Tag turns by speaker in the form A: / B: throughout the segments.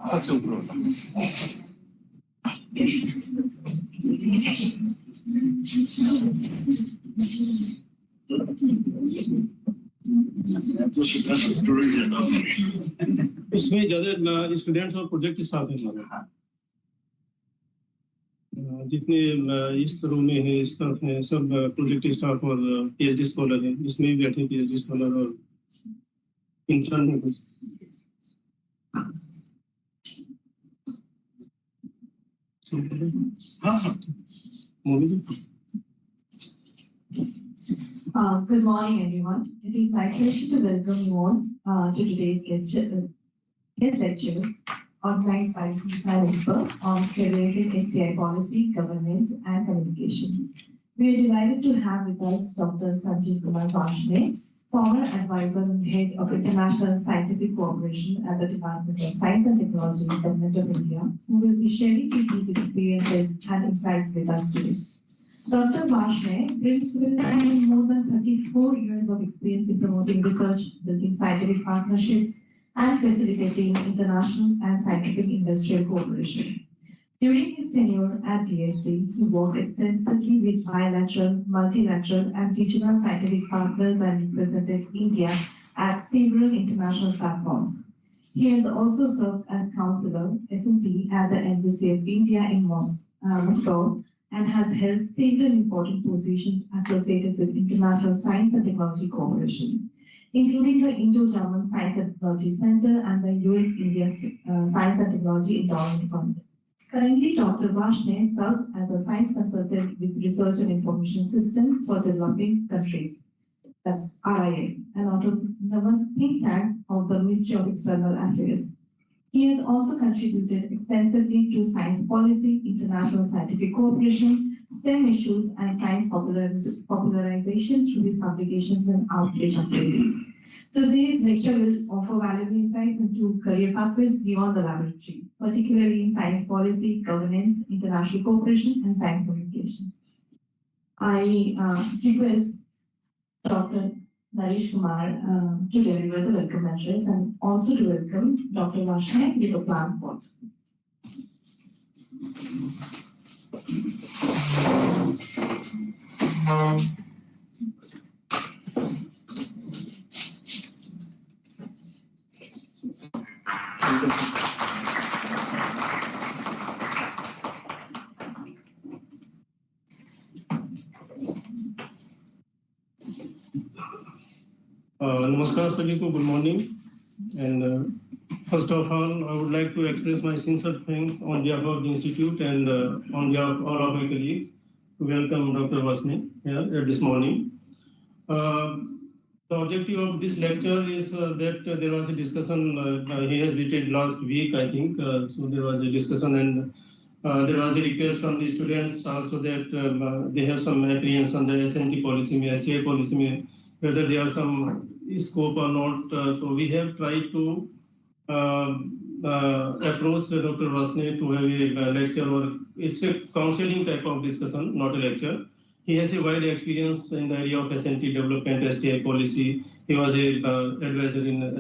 A: सबसे ऊपर होता इसमें ज्यादा स्टूडेंट्स और प्रोजेक्ट स्टाफ है हमारे, जितने इस रूम में है स्टाफ है सब प्रोजेक्ट स्टाफ और पीएचडी स्कॉलर है, इसमें भी बैठे पीएचडी स्कॉलर और इंटर्न है कुछ।
B: Good morning, everyone. It is my pleasure to welcome you all to today's guest lecture organized by CSIR Expert on careers in STI policy, governance, and communication. We are delighted to have with us Dr. Sanjeev Kumar Varshney, former advisor and head of International Scientific Cooperation at the Department of Science and Technology, Government of India, who will be sharing his experiences and insights with us today. Dr. Varshney brings with him more than 34 years of experience in promoting research, building scientific partnerships, and facilitating international and scientific industrial cooperation. During his tenure at DST, he worked extensively with bilateral, multilateral, and regional scientific partners and represented India at several international platforms. He has also served as counselor, SMT, at the Embassy of India in Moscow, and has held several important positions associated with international science and technology cooperation, including the Indo-German Science and Technology Center and the US-India Science and Technology Endowment Fund. Currently, Dr. Varshney serves as a science consultant with Research and Information System for Developing Countries, that's RIS, an autonomous think tank of the Ministry of External Affairs. He has also contributed extensively to science policy, international scientific cooperation, STEM issues, and science popularization through his publications and outreach activities. Today's lecture will offer valuable insights into career pathways beyond the laboratory, particularly in science policy, governance, international cooperation, and science communication. I request Dr. Naresh Kumar to deliver the welcome address and also to welcome Dr. Varshney with a planned quote.
A: Namaskar सभी को, good morning, and first of all I would like to express my sincere thanks on behalf of the institute and on behalf of all of my colleagues to welcome Dr. Varshney here this morning. The objective of this lecture is that there was a discussion, he has visited last week I think, so there was a discussion and there was a request from the students also that they have some apprehension on the SNT policy, STA policy, whether there are some scope or not. So we have tried to approach Dr. Varshney to have a lecture, or it's a counseling type of discussion, not a lecture. He has a wide experience in the area of SNT development, STI policy. He was a advisor in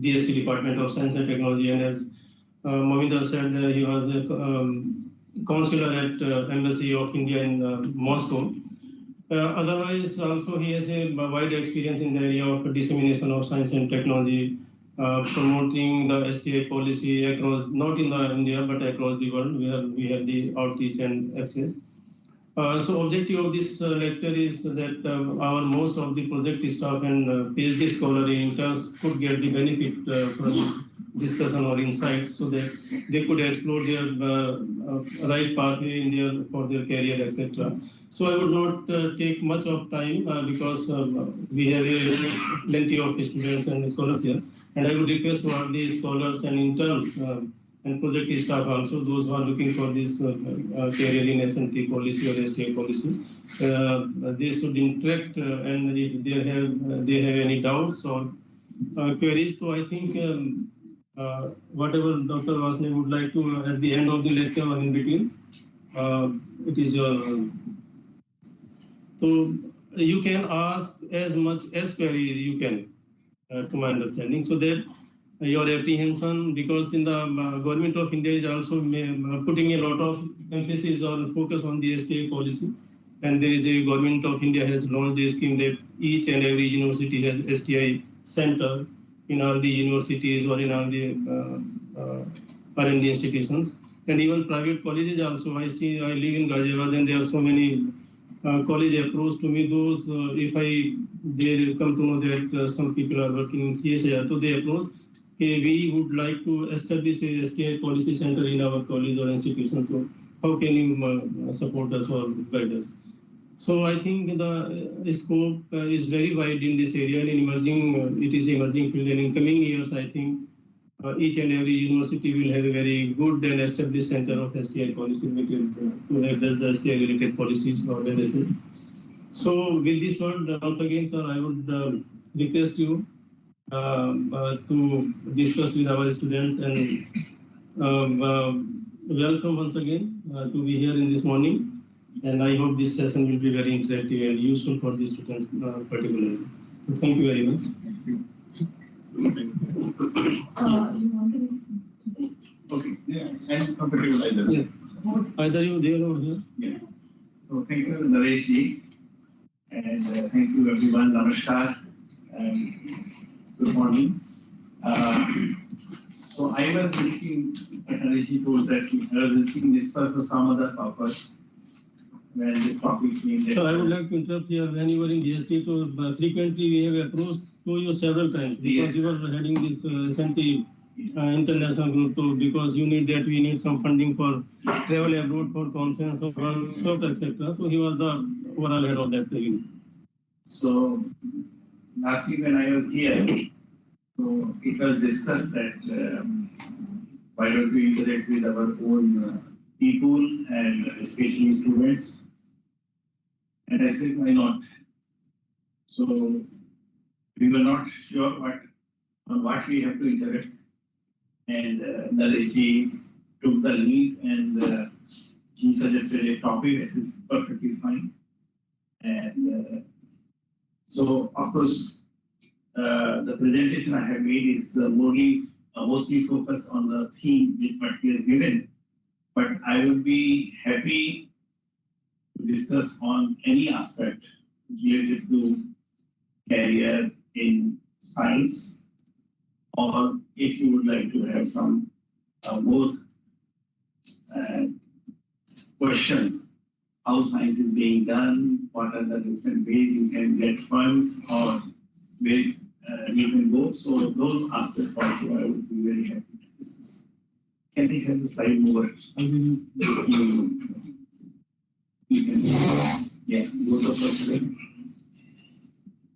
A: DST Department of Science and Technology, and as Mominda said, he was a counselor at Embassy of India in Moscow. Otherwise, also he has a wide experience in the area of dissemination of science and technology, promoting the STI policy across, not in India, but across the world. We have the outreach and access. So objective of this lecture is that our most of the project staff and PhD scholar interns could get the benefit from this discussion or insight, so that they could explore their right pathway in their for their career, etc. So I would not take much of time because we have plenty of students and scholars here, and I would request to all the scholars and interns. And project staff also, those who are looking for this career in SNT policy or STA policy, they should interact and if they have any doubts or queries. So I think whatever Dr. Vasne would like to at the end of the lecture or in between, it is your. So you can ask as much as query you can, to my understanding, so that your apprehension, because in the government of India is also putting a lot of emphasis on focus on the STA policy, and there is a government of India has launched a scheme that each and every university has STI center in all the universities or in all the R&D institutions, and even private colleges also. I live in Ghaziabad and there are so many college approach to me. Those if they come to know that some people are working in CSIR, so they approach. Okay, we would like to establish a STI policy center in our college or institution. So how can you support us or guide us? So I think the scope is very wide in this area, and in emerging, it is emerging field. And in coming years, I think each and every university will have a very good and established center of STI policy to address the STI related policies or analysis. So with this word, once again, sir, I would request you to discuss with our students and welcome once again to be here in this morning. And I hope this session will be very interactive and useful for the students particularly. So thank you very much.
B: You want to?
C: Okay, yeah, and comfortable either.
A: Yes. Either you there or here.
C: Yeah. So thank you, Naresh ji, and thank you everyone. Namaskar. Good morning. So I was thinking, Naresh ji told that I was listening this for some other purpose. When this topic came.
A: So I would like to interrupt here. When you were in GST, so frequently we have approached to you several times because you were heading this SNT international group. So because you need that, we need some funding for travel abroad for conference or workshop, etc. So he was the overall head of that review.
C: So last week when I was here, so it was discussed that why don't we interact with our own people and especially students. And I said, why not? So we were not sure on what we have to interact. And Naresh ji took the lead and he suggested a topic. I said, perfectly fine. And so, of course, the presentation I have made is mostly focused on the theme that he has given. But I would be happy to discuss on any aspect related to career in science, or if you would like to have some more questions, how science is being done, what are the different ways you can get funds, or where you can go. So those aspects also I would be very happy to discuss. Can they have the slide more? You can, yeah, go to the first slide.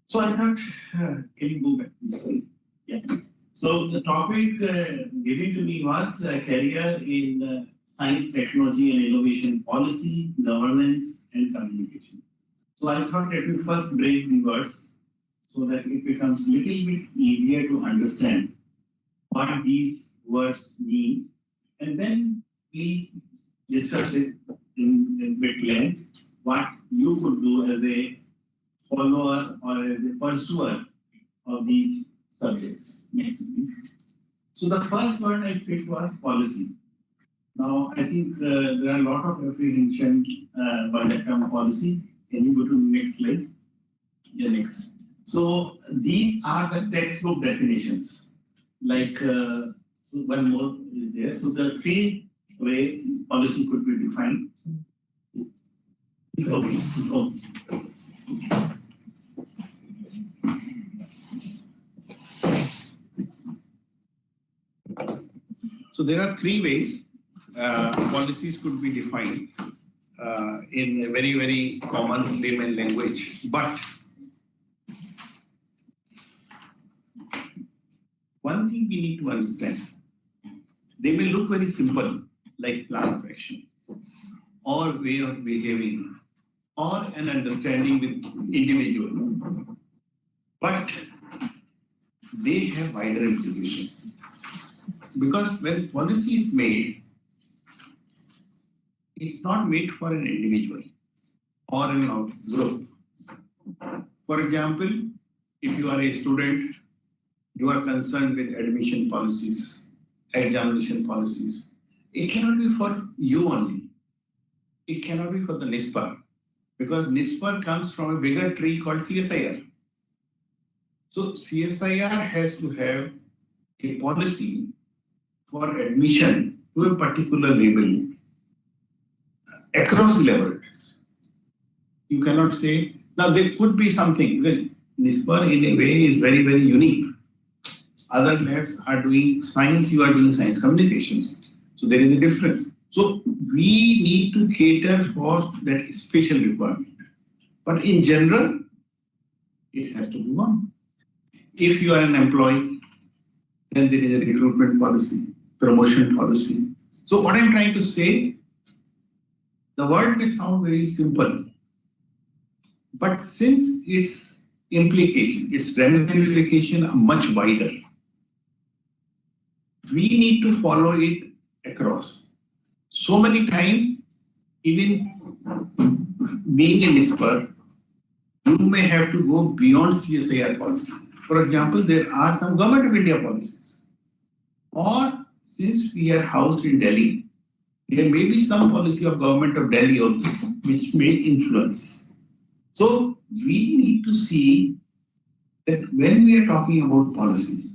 C: So I thought, can you go back this way? Yeah. So the topic given to me was career in science, technology, and innovation policy, governance, and communication. So I thought that we first break the words so that it becomes a little bit easier to understand what these words mean, and then we discuss it in bit length, what you could do as a follower or as a pursuer of these subjects. Next, please. So the first word I picked was policy. Now, I think there are a lot of apprehension by the term policy. Can you go to the next slide? Yeah, next. So these are the textbook definitions. Like, so one more is there. So the three way policy could be defined. No. So there are three ways policies could be defined in a very, very common layman language. But one thing we need to understand, they may look very simple, like plan of action, or way of behaving, or an understanding with individual. But they have wider implications. Because when policy is made, it's not made for an individual or an group. For example, if you are a student, you are concerned with admission policies, examination policies. It cannot be for you only. It cannot be for the NISPAR, because NISPAR comes from a bigger tree called CSIR. So CSIR has to have a policy for admission to a particular level across laboratories. You cannot say, now there could be something, well, NISPAR in a way is very, very unique. Other labs are doing science, you are doing science communications. So there is a difference. So we need to cater for that special requirement. But in general, it has to be one. If you are an employee, then there is a recruitment policy, promotion policy. So what I'm trying to say, the word may sound very simple, but since its implication, its ramification are much wider, we need to follow it across. So many times, even being a NISPAR, you may have to go beyond CSIR policy. For example, there are some Government of India policies. Or since we are housed in Delhi, there may be some policy of Government of Delhi also, which may influence. So we need to see that when we are talking about policy,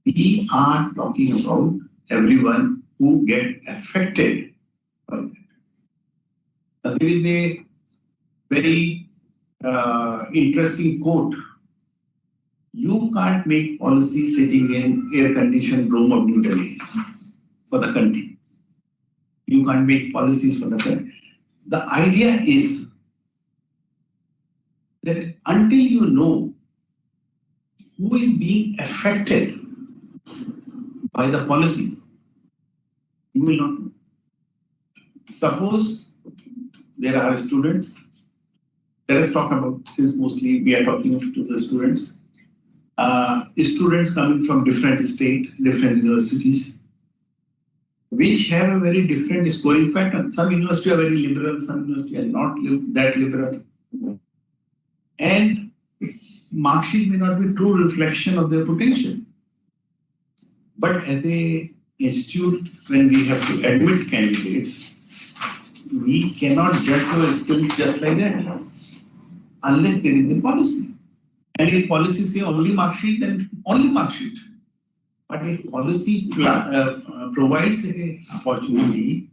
C: we are talking about everyone who get affected by that. Now, there is a very interesting quote. You can't make policy sitting in air-conditioned room of New Delhi for the country. You can't make policies for the country. The idea is that until you know who is being affected by the policy, you will not know. Suppose there are students, let us talk about, since mostly we are talking to the students, students coming from different states, different universities, which have a very different scoring pattern. Some universities are very liberal, some universities are not that liberal. And mark sheet may not be true reflection of their potential. But as a institute, when we have to admit candidates, we cannot judge their skills just like that, unless there is a policy. And if policy say only mark sheet, then only mark sheet. But if policy provides an opportunity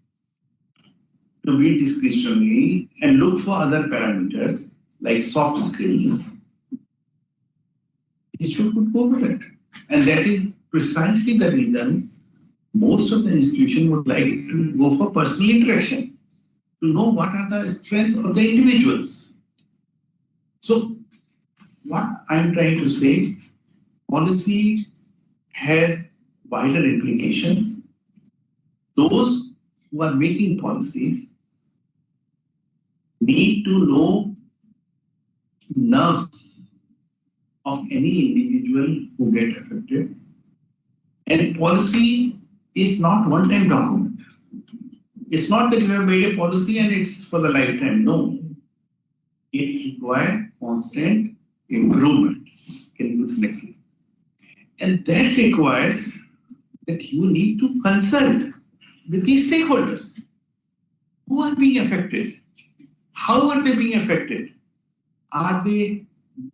C: to be discretionary and look for other parameters like soft skills, institute could go for it. And that is precisely the reason most of the institutions would like to go for personal interaction, to know what are the strengths of the individuals. So what I'm trying to say, policy has wider implications. Those who are making policies need to know nerves of any individual who get affected. And policy is not one-time document. It's not that you have made a policy and it's for the lifetime. No. It requires constant improvement. Can you go to the next slide? And that requires that you need to consult with these stakeholders. Who are being affected? How are they being affected? Are they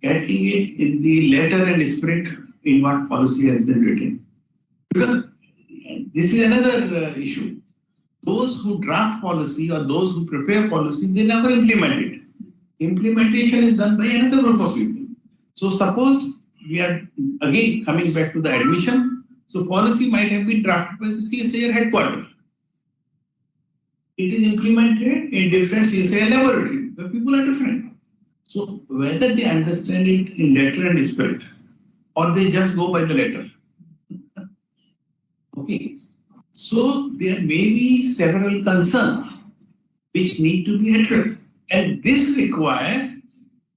C: getting it in the letter and spirit in what policy has been written? Because this is another issue. those who draft policy or those who prepare policy, they never implement it. Implementation is done by another group of people. So suppose we are again coming back to the admission. So policy might have been drafted by the CSIR headquarters. It is implemented in different CSIR laboratory, where people are different. So whether they understand it in letter and spirit, or they just go by the letter. Okay. So there may be several concerns which need to be addressed. And this requires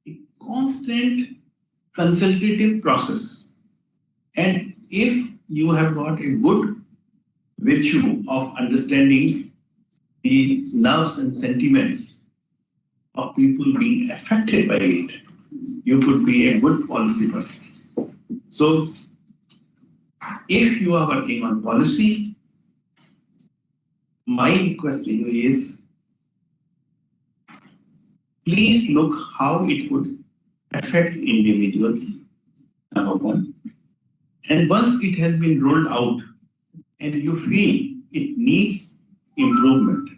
C: a constant consultative process. And if you have got a good virtue of understanding the nerves and sentiments of people being affected by it, you could be a good policy person. So, if you are working on policy, my request to you is, please look how it would affect individuals, number one. And once it has been rolled out and you feel it needs improvement,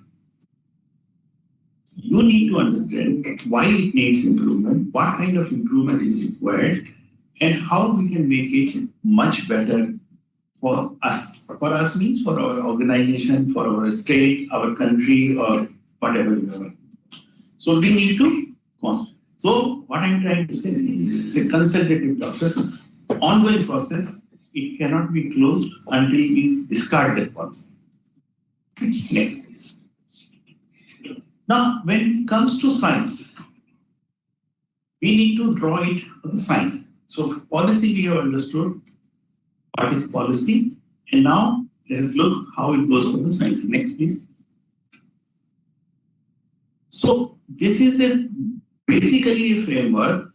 C: you need to understand why it needs improvement, what kind of improvement is required, and how we can make it much better for us. For us means for our organization, for our state, our country, or whatever we are. So we need to constant. So what I'm trying to say is a consultative process, ongoing process. It cannot be closed until we discard that policy. Next, please. Now, when it comes to science, we need to draw it for the science. So policy we have understood what is policy, and now let us look how it goes for the science. Next, please. So this is basically a framework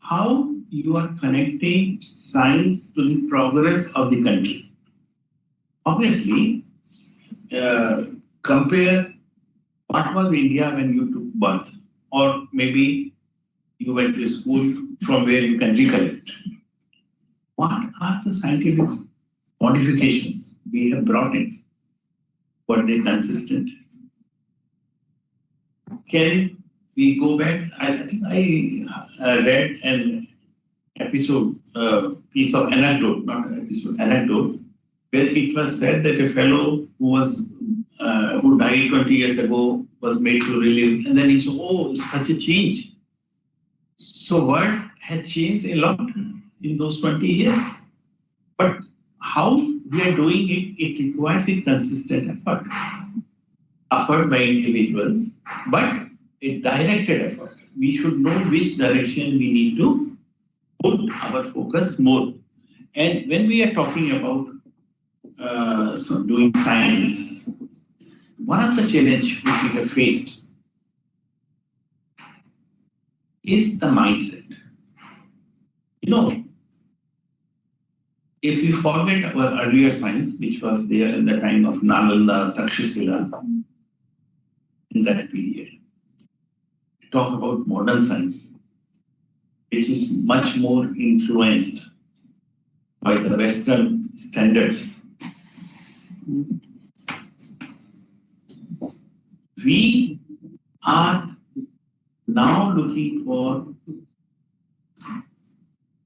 C: how you are connecting science to the progress of the country. Obviously, compare what was India when you took birth, or maybe you went to school from where you can recollect. What are the scientific modifications we have brought in? Were they consistent? Can we go back? I think I read an episode, piece of anecdote, not an episode, anecdote, where it was said that a fellow who died 20 years ago was made to relive, and then he said, "Oh, such a change." So world has changed a lot in those 20 years. But how we are doing it, it requires a consistent effort by individuals, but a directed effort. We should know which direction we need to put our focus more. And when we are talking about doing science, one of the challenges which we have faced is the mindset. You know, if we forget our earlier science, which was there in the time of Nalanda, Takshashila, in that period, talk about modern science, which is much more influenced by the Western standards. We are now looking for,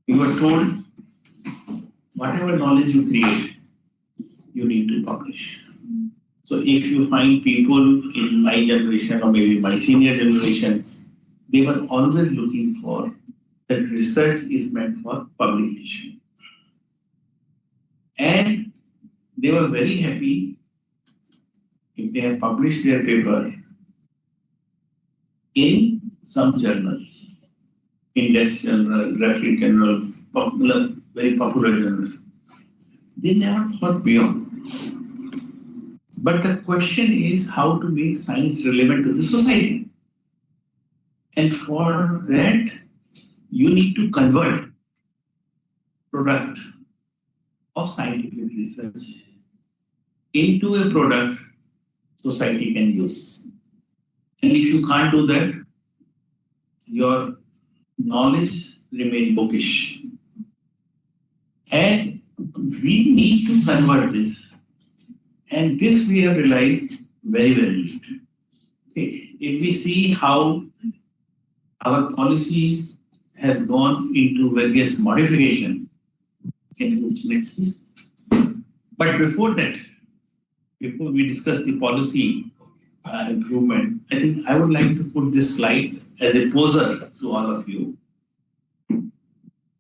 C: we were told, whatever knowledge you create, you need to publish. So if you find people in my generation or maybe my senior generation, they were always looking for that research is meant for publication. And they were very happy if they have published their paper in some journals, Index Journal, Graphic Journal, popular, very popular journal. They never thought beyond. But the question is how to make science relevant to the society. And for that, you need to convert product of scientific research into a product society can use. And if you can't do that, your knowledge remains bookish. And we need to convert this. And this we have realized very, very limited. Okay, if we see how our policies has gone into various modification, can you go to next please? But before that, before we discuss the policy improvement, I think I would like to put this slide as a poser to all of you.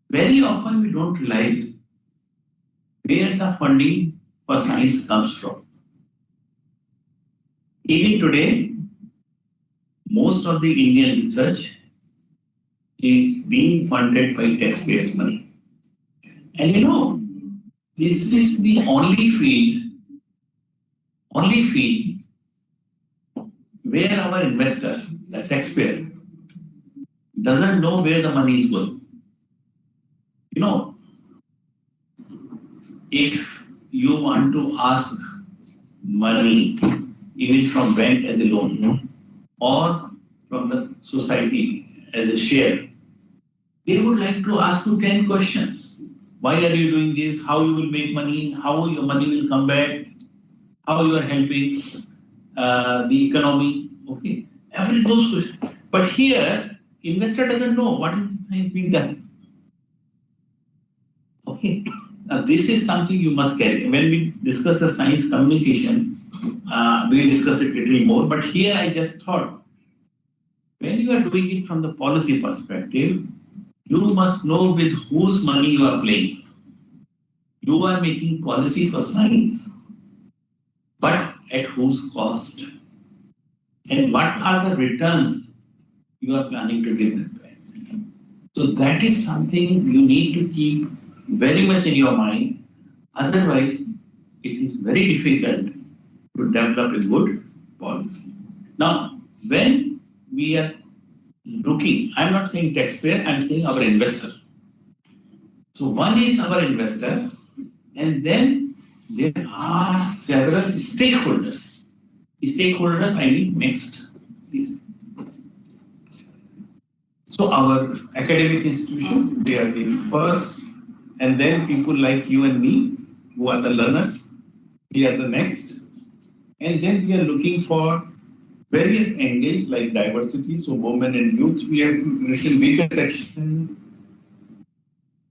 C: Very often we don't realize where the funding for science comes from. Even today, most of the Indian research is being funded by taxpayers' money. And you know, this is the only field where our investor, the taxpayer, doesn't know where the money is going. You know, if you want to ask money, even from bank as a loan, or from the society as a share, they would like to ask you 10 questions. Why are you doing this? How you will make money? How your money will come back? How you are helping the economy? Okay, every those questions. But here, investor doesn't know what is the science being done. Okay, now this is something you must carry. When we discuss the science communication, we will discuss it a little more. But here I just thought, when you are doing it from the policy perspective, you must know with whose money you are playing. You are making policy for science, but at whose cost? And what are the returns you are planning to give them back? So that is something you need to keep very much in your mind. Otherwise, it is very difficult to develop a good policy. Now, when we are looking, I'm not saying taxpayer, I'm saying our investor. So one is our investor, and then there are several stakeholders. Stakeholders, I mean mixed. Please. So our academic institutions, they are the first, and then people like you and me, who are the learners, we are the next. And then we are looking for various angles like diversity, so women and youth, we have a little bigger section.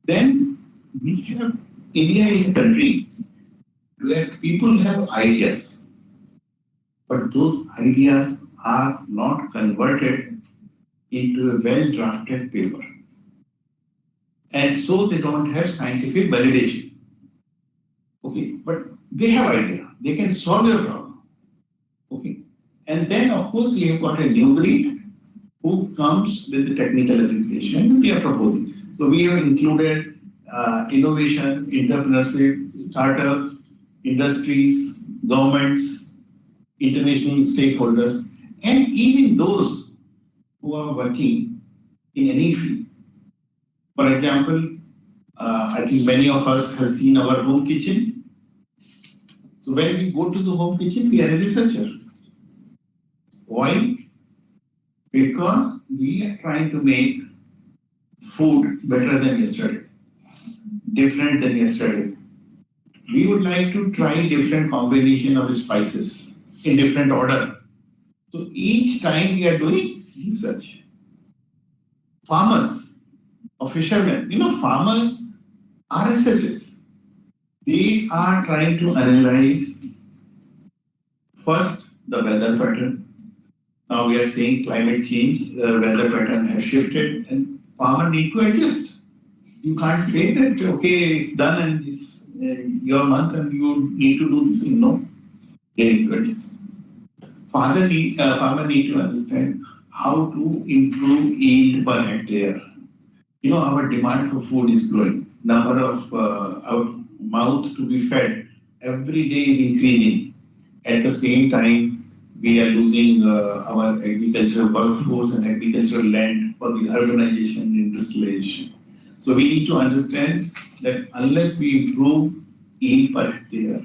C: Then we have, India is a country where people have ideas, but those ideas are not converted into a well-drafted paper. And so they don't have scientific validation. Okay, but they have idea, they can solve your problem. Okay. And then, of course, we have got a new breed who comes with the technical education we are proposing. So we have included innovation, entrepreneurship, startups, industries, governments, international stakeholders, and even those who are working in any field. For example, I think many of us have seen our home kitchen. So when we go to the home kitchen, we are a researcher. Why? Because we are trying to make food better than yesterday, different than yesterday. We would like to try different combination of spices in different order. So each time we are doing research. Farmers or fishermen, farmers are researchers. They are trying to analyze first the weather pattern. Now we are saying climate change, the weather pattern has shifted and farmer need to adjust. You can't say that, okay, it's done and it's your month and you need to do this. No, they need to adjust. Farmer need to understand how to improve yield per hectare. Our demand for food is growing. Number of our mouth to be fed every day is increasing. At the same time, we are losing our agricultural workforce and agricultural land for the urbanization and industrialization. So we need to understand that unless we improve yield per hectare,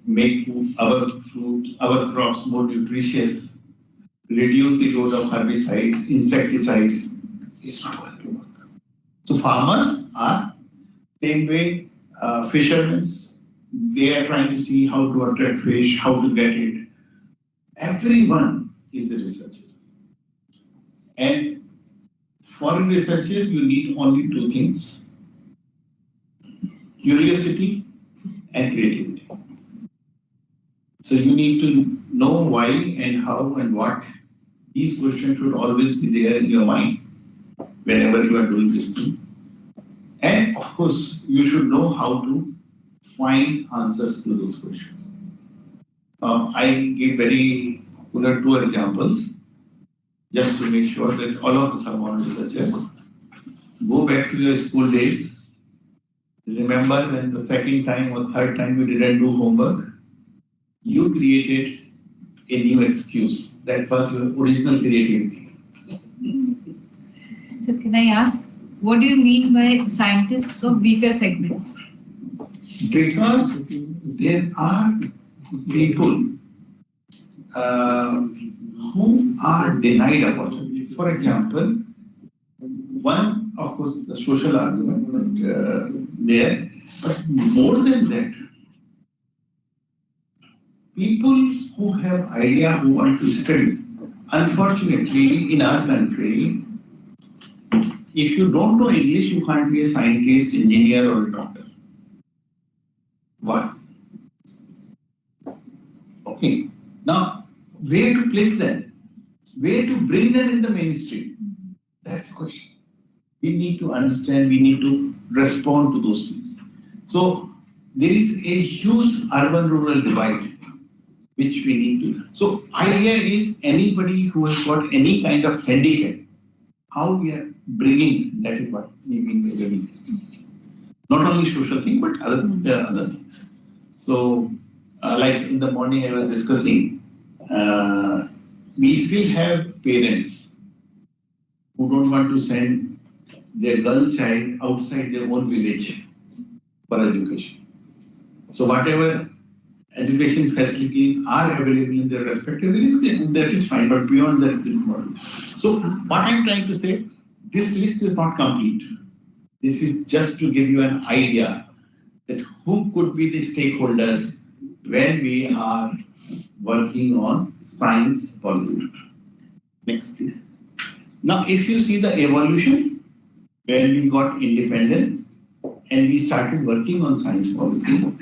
C: make our crops more nutritious, reduce the load of herbicides, insecticides, it's not going to work. So farmers are same way, fishermen, they are trying to see how to attract fish, how to get it. everyone is a researcher. And for a researcher, you need only two things: curiosity and creativity. So you need to know why and how and what. These questions should always be there in your mind whenever you are doing this thing. And of course, you should know how to find answers to those questions. I give very popular two examples just to make sure that all of us are born researchers. Go back to your school days. Remember when the second time or third time you didn't do homework, you created a new excuse. That was your original creativity.
D: So can I ask, what do you mean by scientists of weaker segments?
C: Because there are people who are denied opportunity. For example, one, of course, the social argument there, but more than that, people who have idea, who want to study. Unfortunately, in our country, if you don't know English, you can't be a scientist, engineer, or a doctor. Why? Okay. Now, where to place them? Where to bring them in the mainstream? That's the question. We need to understand, we need to respond to those things. So, there is a huge urban-rural divide which we need to. So, idea is anybody who has got any kind of handicap, how we are bringing, that is what we mean by living. Not only social thing, but other things. So, like in the morning I was discussing, we still have parents who don't want to send their girl child outside their own village for education. So whatever education facilities are available in their respective villages, that is fine, but beyond that, it is not. So what I'm trying to say, this list is not complete. This is just to give you an idea that who could be the stakeholders when we are working on science policy. Next, please. Now, if you see the evolution, when we got independence and we started working on science policy,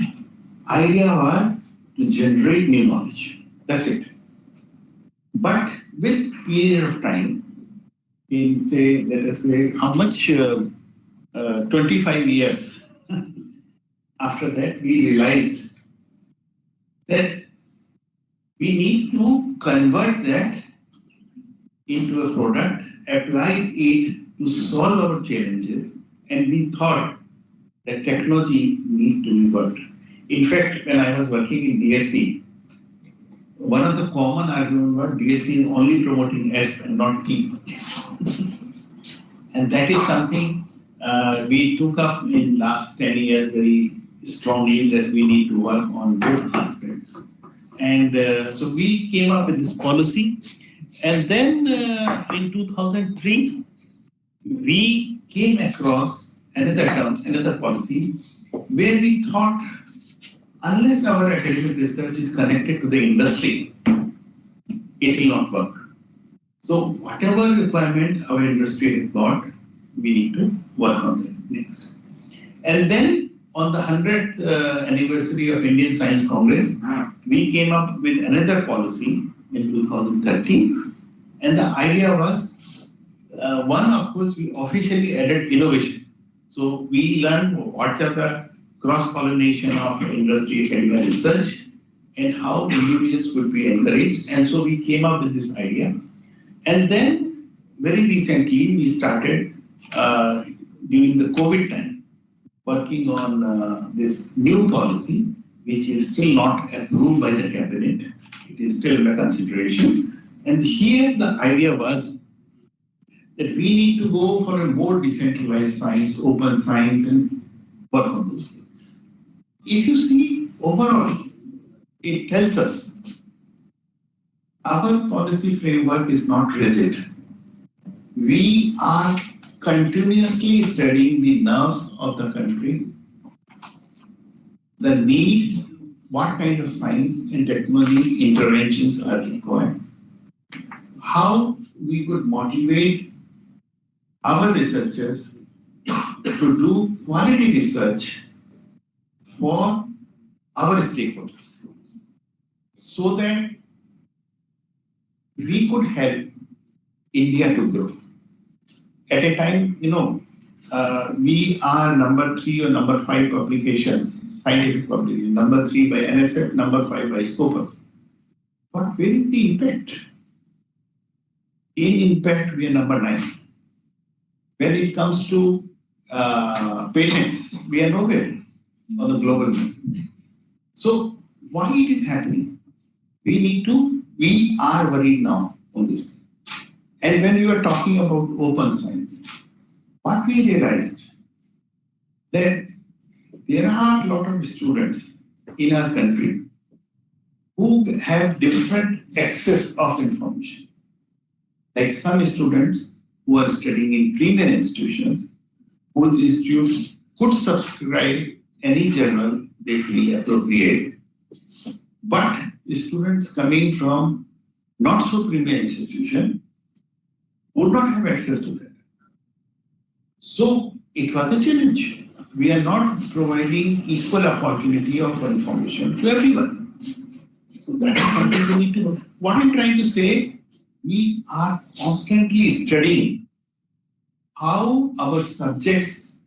C: idea was to generate new knowledge. That's it. But with period of time, in say, let us say, how much, 25 years after that, we realized that we need to convert that into a product, apply it to solve our challenges, and we thought that technology needs to be worked. In fact, when I was working in DST, one of the common arguments was DST is only promoting S and not T. And that is something we took up in last 10 years very strongly, that we need to work on both aspects. And so we came up with this policy. And then in 2003, we came across another policy where we thought, unless our academic research is connected to the industry, it will not work. So whatever requirement our industry has got, we need to work on it next. And then on the 100th anniversary of Indian Science Congress, we came up with another policy in 2013. And the idea was, one, of course, we officially added innovation. So we learned what are the cross-pollination of industry, academic research, and how individuals could be encouraged. And so we came up with this idea. And then very recently, we started during the COVID time, working on this new policy, which is still not approved by the cabinet. It is still under consideration. And here the idea was that we need to go for a more decentralized science, open science, and work on those things. If you see overall, it tells us our policy framework is not rigid. We are continuously studying the nerves of the country, the need what kind of science and technology interventions are required, how we could motivate our researchers to do quality research for our stakeholders so that we could help India to grow. At a time, we are number 3 or number 5 publications, scientific publications, number 3 by NSF, number 5 by Scopus. But where is the impact? In impact, we are number 9. When it comes to patents, we are nowhere on the global map. So why it is happening? We are worried now on this. And when we were talking about open science, what we realized that there are a lot of students in our country who have different access of information. Like some students who are studying in premier institutions, whose institutes could subscribe any journal they feel appropriate. But students coming from not so premier institution would not have access to that. So it was a challenge. We are not providing equal opportunity of information to everyone. So that is something we need to know. What I'm trying to say, we are constantly studying how our subjects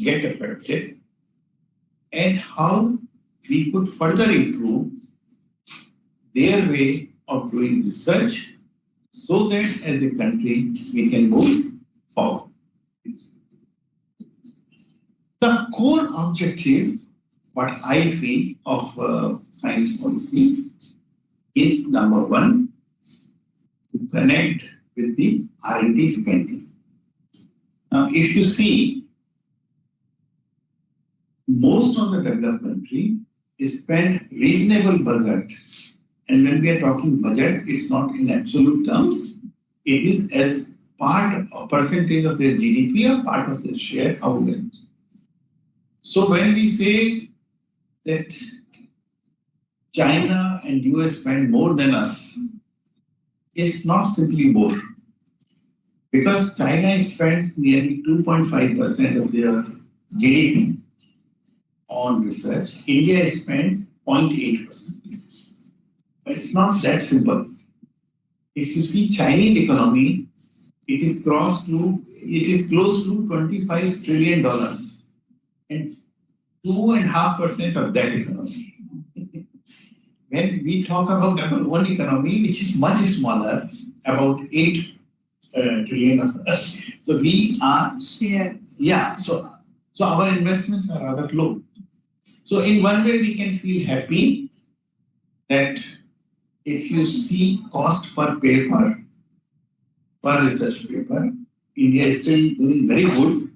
C: get affected and how we could further improve their way of doing research so that as a country we can move forward. The core objective, what I feel of science policy is number 1, to connect with the R&D spending. Now, if you see, most of the developed country is spend reasonable budget. And when we are talking budget, it's not in absolute terms. It is as part or percentage of their GDP or part of their share, how we. So when we say that China and US spend more than us, it's not simply more. Because China spends nearly 2.5% of their GDP on research. India spends 0.8%. But it's not that simple. If you see Chinese economy, it is close to $25 trillion and 2.5% of that economy. When we talk about our own economy, which is much smaller, about 8 trillion. So we are
D: Share.
C: Yeah. So our investments are rather low. So in one way, we can feel happy that if you see cost per paper, per research paper, India is still doing very good.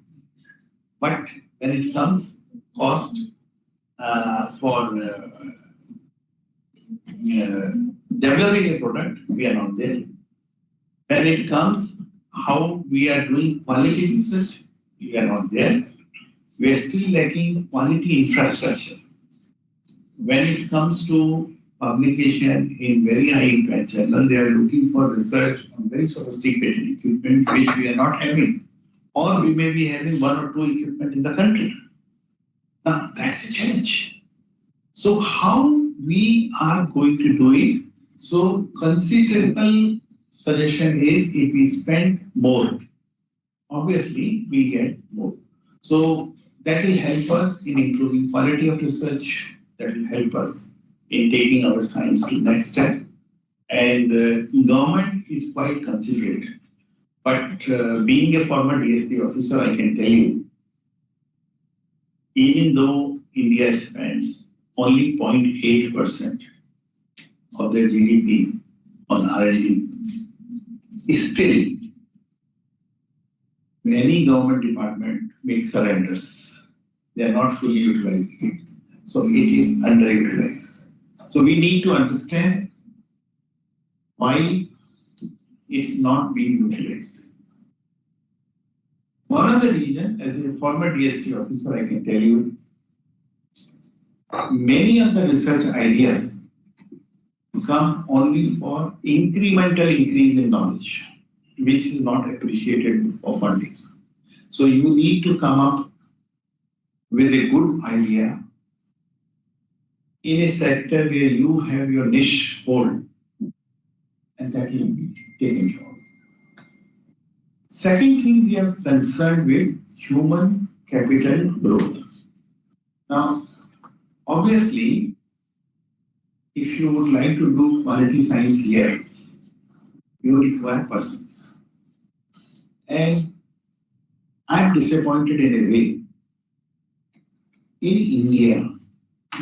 C: But when it comes cost for developing a product, we are not there. When it comes how we are doing quality research, we are not there. We are still lacking quality infrastructure. When it comes to publication in very high impact journal, they are looking for research on very sophisticated equipment which we are not having, or we may be having 1 or 2 equipment in the country. Now that's a challenge. So how we are going to do it? So considerable suggestion is if we spend more, obviously we get more. So that will help us in improving quality of research. That will help us in taking our science to the next step. And government is quite considerate. But being a former DSP officer, I can tell you, even though India spends only 0.8% of their GDP on R&D, still many government departments make surrenders. They are not fully utilizing it. So it is underutilized. So we need to understand why it's not being utilized. One of the reasons, as a former DST officer, I can tell you, many of the research ideas come only for incremental increase in knowledge, which is not appreciated for funding. So you need to come up with a good idea in a sector where you have your niche hold, and that will be taken care of. Second thing, we are concerned with human capital growth. Now, obviously, if you would like to do quality science here, you require persons. And I'm disappointed in a way. In India,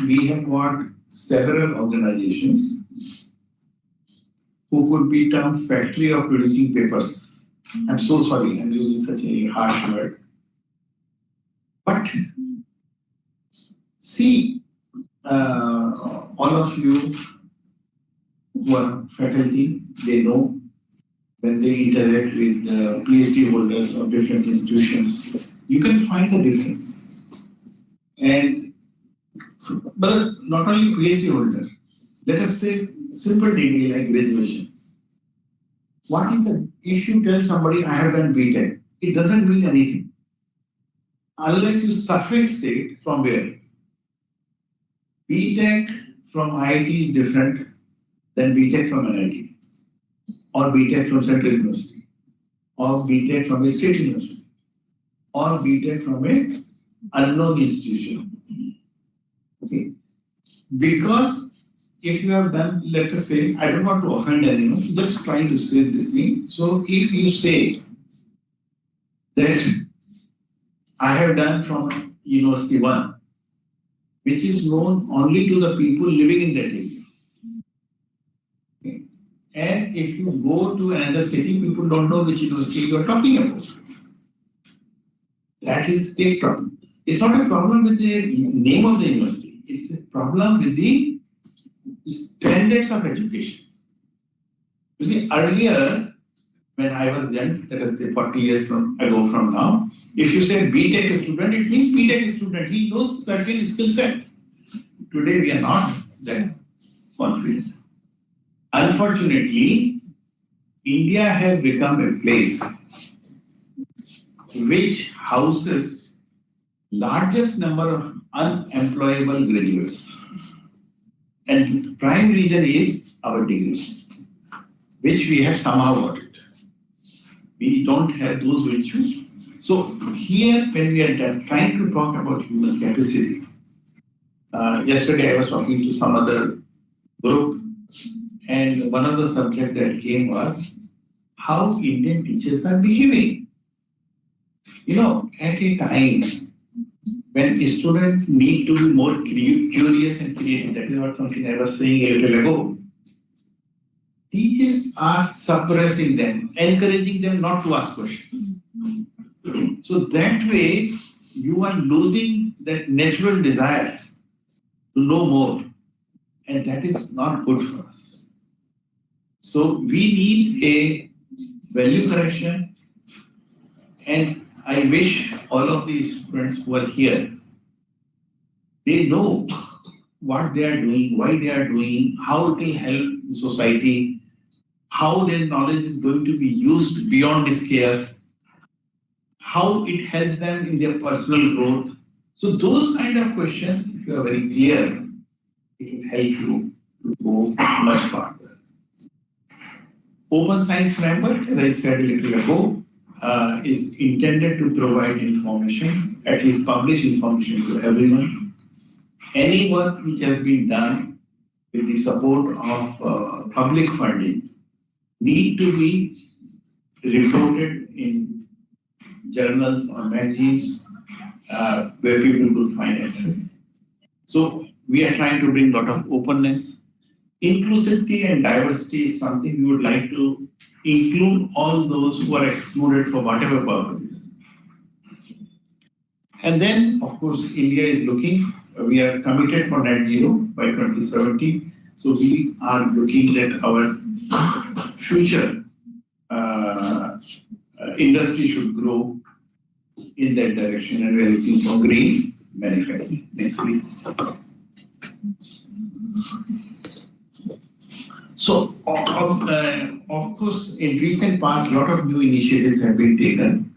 C: we have got several organizations who could be termed factory of producing papers. I'm so sorry, I'm using such a harsh word. But see, all of you who are faculty, they know when they interact with the PhD holders of different institutions, you can find the difference. And but not only PhD holder, let us say simple degree like graduation. What is the, if you tell somebody I have done BTech, it doesn't mean anything. Unless you suffix it from where? BTech from IIT is different than BTech from NIT, or BTech from Central University, or BTech from a state university, or BTech from a unknown institution. Okay, because if you have done, let us say, I don't want to offend anyone, just trying to say this thing. So if you say that I have done from University 1, which is known only to the people living in that area. Okay. And if you go to another city, people don't know which university you are talking about. That is a problem. It's not a problem with the name of the university. It's a problem with the standards of education. You see, earlier, when I was young, let us say 40 years ago from now, if you say BTech student, it means BTech student. He knows certain skill set. Today, we are not that confident. Unfortunately, India has become a place which houses largest number of unemployable graduates. And the prime reason is our degree, which we have somehow got it. We don't have those virtues. So here, when we are trying to talk about human capacity, yesterday I was talking to some other group, and one of the subjects that came was how Indian teachers are behaving. You know, at a time when students need to be more curious and creative, that is what something I was saying a little ago, teachers are suppressing them, encouraging them not to ask questions. So that way, you are losing that natural desire to know more, and that is not good for us. So we need a value correction, and I wish all of these students who are here, they know what they are doing, why they are doing, how it will help the society, how their knowledge is going to be used beyond scale, how it helps them in their personal growth. So those kind of questions, if you are very clear, it will help you to go much farther. Open Science Framework, as I said a little ago, is intended to provide information, at least publish information to everyone. Any work which has been done with the support of public funding need to be reported in journals or magazines where people could find access. So we are trying to bring a lot of openness. Inclusivity and diversity is something we would like to include all those who are excluded for whatever purpose. And then, of course, India is looking, we are committed for net zero by 2070. So we are looking at our future industry should grow in that direction, and we are looking for green manufacturing. Next, please. So, of course, in recent past, a lot of new initiatives have been taken.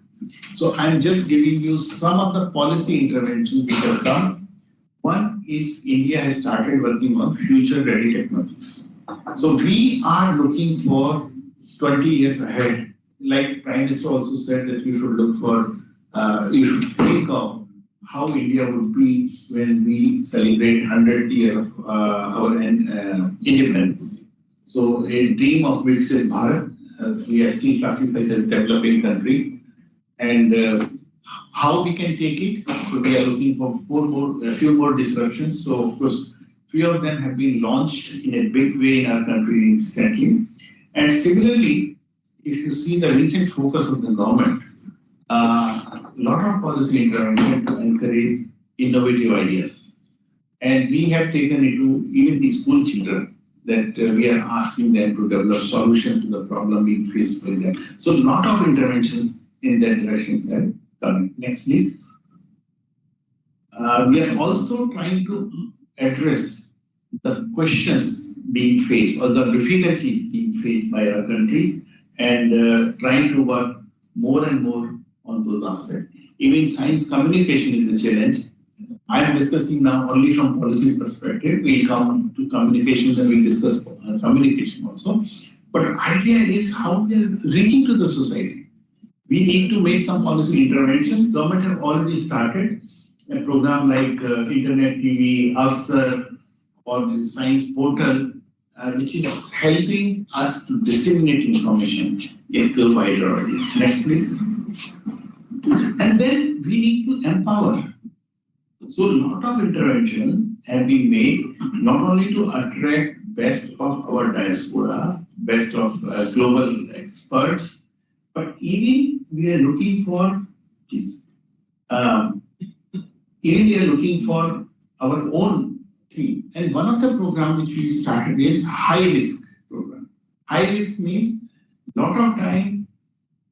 C: So, I'm just giving you some of the policy interventions which have come. One is India has started working on future-ready technologies. So, we are looking for 20 years ahead. Like Prime Minister also said that you should look for, you should think of how India would be when we celebrate 100th year of our independence. So a dream of Viksit Bharat, we are still classified as a developing country, and how we can take it. So we are looking for a few more disruptions. So of course, few of them have been launched in a big way in our country recently. And similarly, if you see the recent focus of the government, a lot of policy intervention to encourage innovative ideas. And we have taken it to even the school children that we are asking them to develop solution to the problem being faced by them. So a lot of interventions in that direction have come. Next, please. We are also trying to address the questions being faced or the difficulties being faced by our countries and trying to work more and more on those aspects. Even science communication is a challenge. I am discussing now only from policy perspective. We'll come to communication, then we'll discuss communication also. But the idea is how they are reaching to the society. We need to make some policy interventions. Government have already started a program like Internet TV, Avsar, or the science portal, which is helping us to disseminate information into a wider audience. Next, please. And then we need to empower. So a lot of intervention have been made not only to attract best of our diaspora, best of global experts, but even we are looking for this. Even we are looking for our own thing. And one of the programs which we started is high risk program. High risk means a lot of time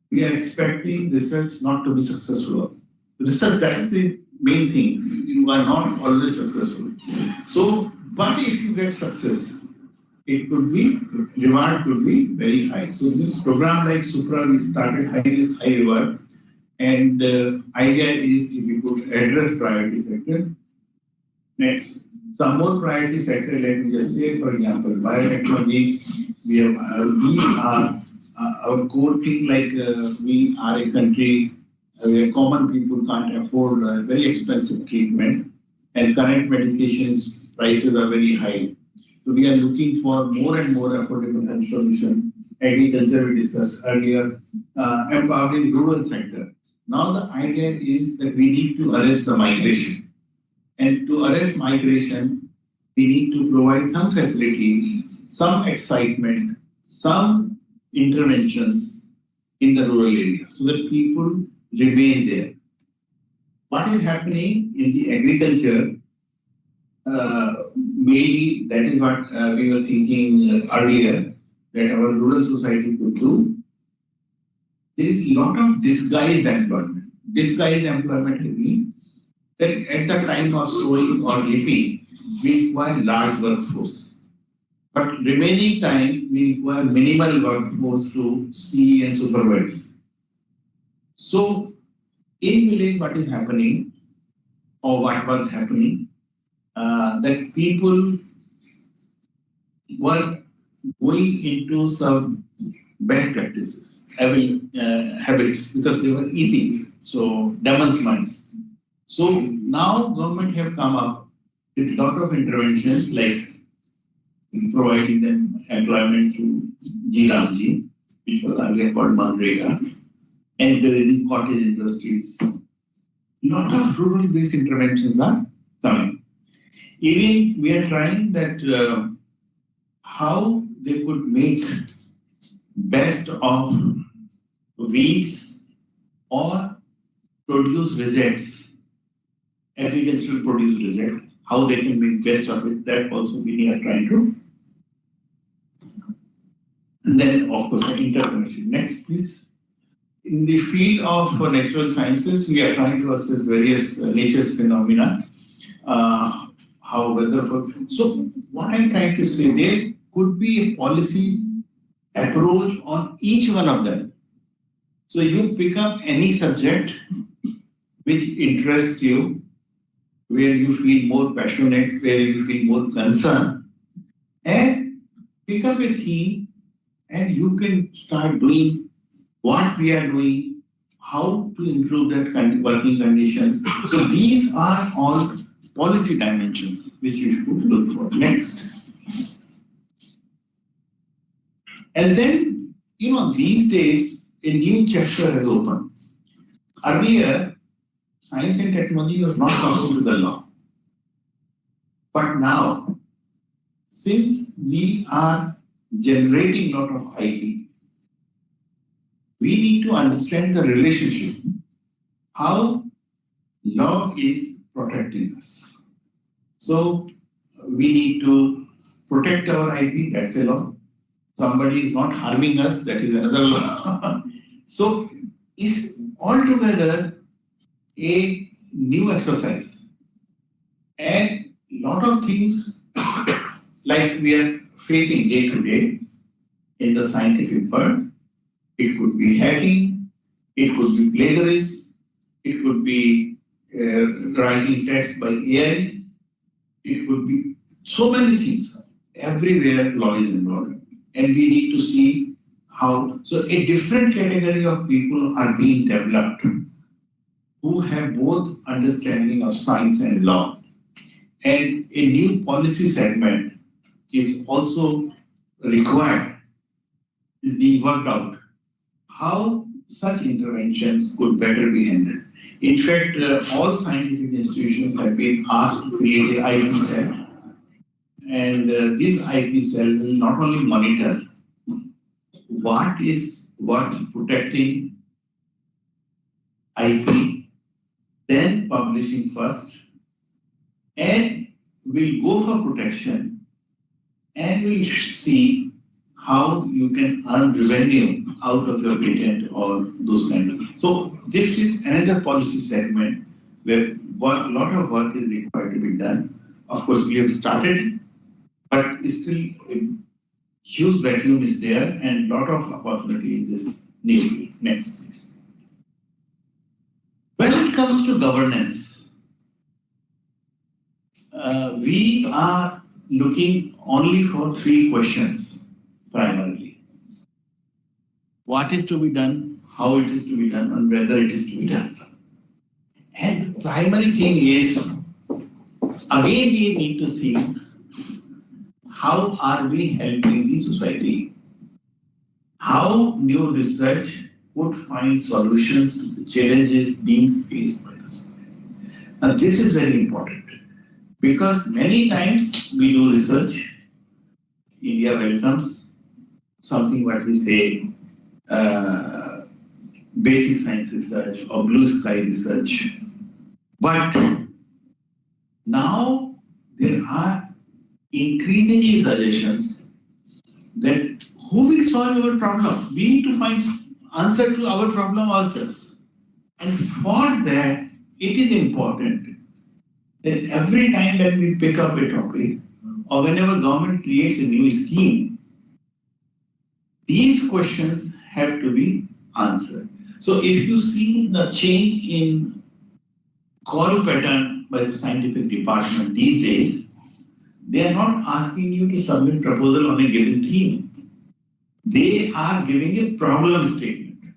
C: we are expecting research not to be successful. Research, that's the main thing. You are not always successful. So, but if you get success, it could be, reward could be very high. So this program like Supra, we started high risk, high reward. And idea is if you could address priority sector. Next, some more priority sector, let me just say, for example, biotechnology, we are our core thing, like we are a country where common people can't afford very expensive treatment, and current medications prices are very high. So we are looking for more and more affordable health solution. Agriculture we discussed earlier, empowering rural sector. Now the idea is that we need to arrest the migration. And to arrest migration, we need to provide some facility, some excitement, some interventions in the rural area so that people remain there. What is happening in the agriculture, mainly that is what we were thinking earlier, that our rural society could do. There is a lot of disguised employment. Disguised employment means that at the time of sowing or reaping, we require large workforce. But remaining time, we require minimal workforce to see and supervise. So, in village, what is happening, or what was happening, that people were going into some bad practices, having habits because they were easy. So, demon's money. So now government have come up with a lot of interventions like providing them employment through GRAMG, which was earlier called Manrega, encouraging cottage industries. A lot of rural-based interventions are coming. Even we are trying that how they could make best of weeds or produce results. Agricultural produce result, how they can make best of it, that also we are trying to. And then, of course, the interconnection. Next, please. In the field of natural sciences, we are trying to assess various nature's phenomena. how whether. So what I'm trying to say, there could be a policy approach on each one of them. So you pick up any subject which interests you, where you feel more passionate, where you feel more concerned, and pick up a theme, and you can start doing what we are doing, how to improve that working conditions. So these are all policy dimensions which you should look for. Next. And then, these days, a new chapter has opened. Earlier, science and technology was not coming to the law. But now, since we are generating a lot of IP, we need to understand the relationship, how law is protecting us. So, we need to protect our IP, that's a law. Somebody is not harming us, that is another law. So, it's altogether a new exercise. And a lot of things like we are facing day to day in the scientific world, it could be hacking, it could be plagiarism, it could be writing text by AI, it could be so many things. Everywhere law is involved. And we need to see how, so a different category of people are being developed who have both understanding of science and law. And a new policy segment is also required, is being worked out, how such interventions could better be handled. In fact, all scientific institutions have been asked to create an IP cell. And this IP cell will not only monitor what is worth protecting IP, then publishing first, and will go for protection, and will see how you can earn revenue out of your patent or those kind of. So this is another policy segment where a lot of work is required to be done. Of course, we have started, but still a huge vacuum is there and a lot of opportunity in this new field. Next, please. When it comes to governance, we are looking only for 3 questions primarily. What is to be done, how it is to be done, and whether it is to be done. And the primary thing is, again we need to see how are we helping the society, how new research would find solutions to the challenges being faced by the society. Now this is very important because many times we do research, India welcomes something what we say basic science research or blue sky research. But now there are increasingly suggestions that who will solve our problem? We need to find answer to our problem ourselves. And for that, it is important that every time that we pick up a topic or whenever government creates a new scheme, these questions have to be answered. So if you see the change in call pattern by the scientific department these days, they are not asking you to submit proposal on a given theme. They are giving a problem statement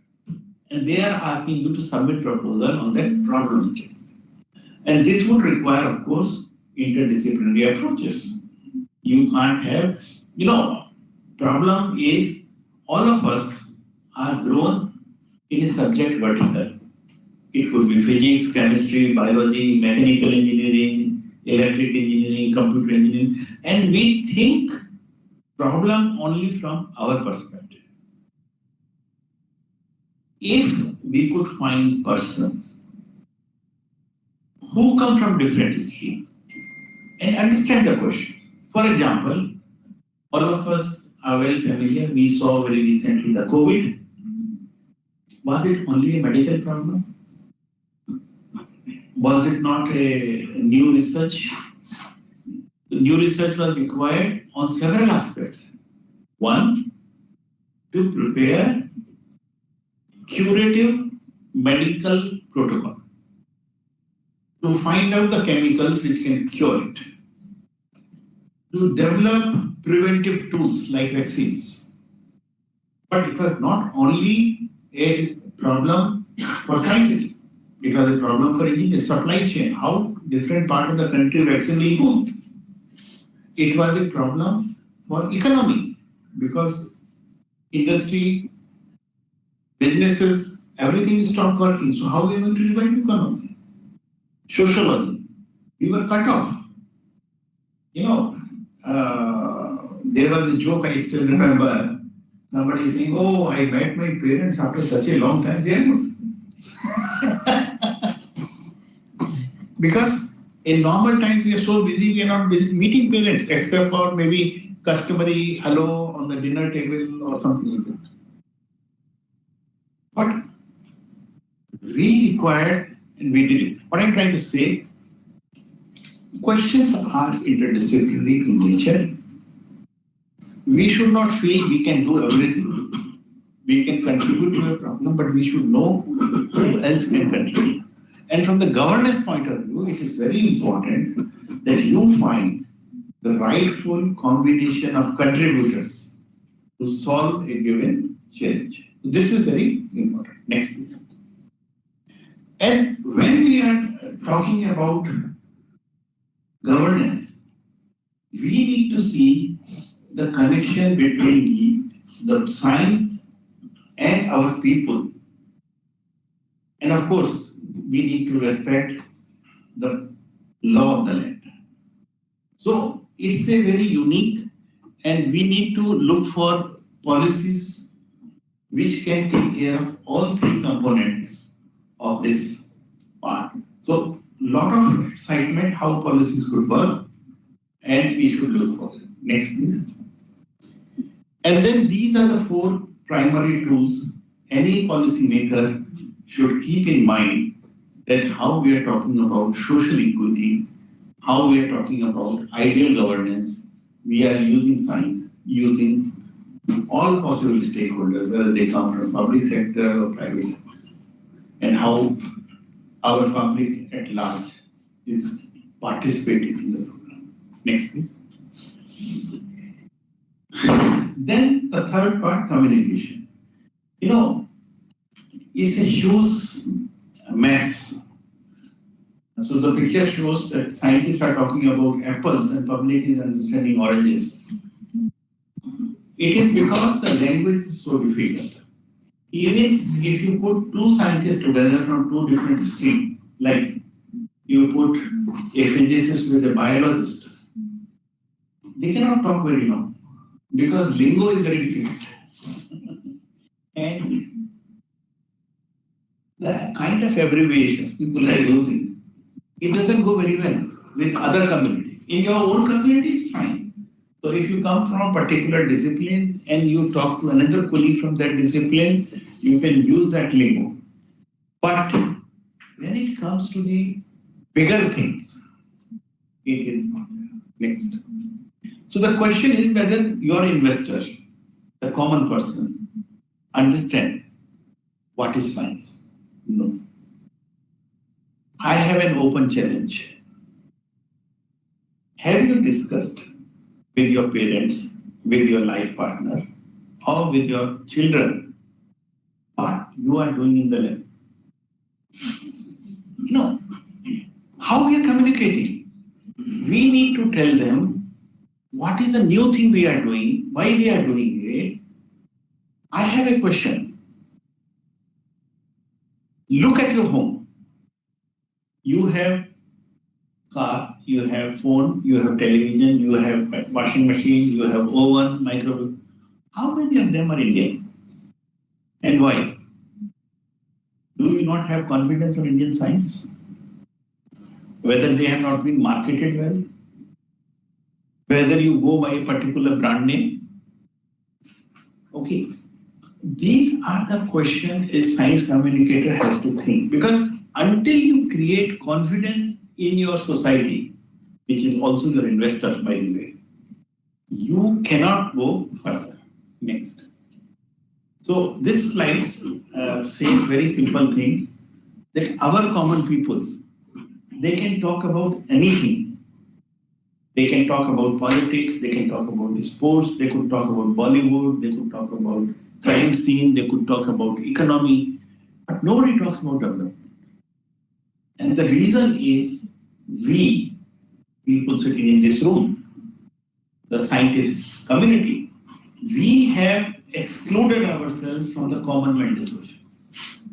C: and they are asking you to submit proposal on that problem statement. And this would require, of course, interdisciplinary approaches. You can't have, problem is all of us are grown in a subject vertical. It could be physics, chemistry, biology, mechanical engineering, electric engineering, computer engineering, and we think problem only from our perspective. If we could find persons who come from different streams and understand the questions. For example, all of us are well familiar, we saw very recently the COVID. Was it only a medical problem? Was it not a new research The new research was required on several aspects. One, to prepare curative medical protocol to find out the chemicals which can cure it, to develop preventive tools like vaccines. But it was not only a problem for scientists, it was a problem for engineers, supply chain, how different part of the country vaccine will go. It was a problem for economy because industry, businesses, everything stopped working. So how are we going to revive economy? Sociology, we were cut off. You know, there was a joke I still remember. Somebody saying, "Oh, I met my parents after such a long time." They are good. Because in normal times we are so busy, we are not busy meeting parents except for maybe customary hello on the dinner table or something like that. But we required and we did it. What I'm trying to say, questions are interdisciplinary in nature. We should not feel we can do everything. We can contribute to a problem, but we should know who else can contribute. And from the governance point of view, it is very important that you find the rightful combination of contributors to solve a given challenge. This is very important. Next, please. And when we are talking about governance, we need to see the connection between the science and our people. And of course, we need to respect the law of the land. So it's a very unique, and we need to look for policies which can take care of all three components of this part. So lot of excitement how policies could work, and we should look for it. Next, please. And then these are the four primary tools any policymaker should keep in mind, that how we are talking about social equity, how we are talking about ideal governance, we are using science, using all possible stakeholders, whether they come from public sector or private sectors, and how our public at large is participating in the program. Next, please. Then the third part, communication. You know, it's a huge mess. So the picture shows that scientists are talking about apples and public is understanding oranges. It is because the language is so difficult. Even if you put two scientists together from two different streams, like you put a physicist with a biologist, they cannot talk very long because lingo is very difficult. And the kind of abbreviations people are using, it doesn't go very well with other communities. In your own community, it's fine. So if you come from a particular discipline and you talk to another colleague from that discipline, you can use that lingo. But when it comes to the bigger things, it is not there. Next. So the question is whether your investor, the common person, understand what is science. No. I have an open challenge. Have you discussed with your parents, with your life partner, or with your children what you are doing in the lab? No. How we are communicating? We need to tell them what is the new thing we are doing, why we are doing it. I have a question. Look at your home. You have car, you have phone, you have television, you have washing machine, you have oven, microwave. How many of them are Indian? And why? Do you not have confidence on Indian science? Whether they have not been marketed well? Whether you go by a particular brand name? Okay. These are the questions a science communicator has to think, because until you create confidence in your society, which is also your investor, by the way, you cannot go further. Next. So this slide says very simple things, that our common people, they can talk about anything. They can talk about politics, they can talk about sports, they could talk about Bollywood, they could talk about crime scene, they could talk about economy, but nobody talks about development. And the reason is we, people sitting in this room, the scientific community, we have excluded ourselves from the common man discussions.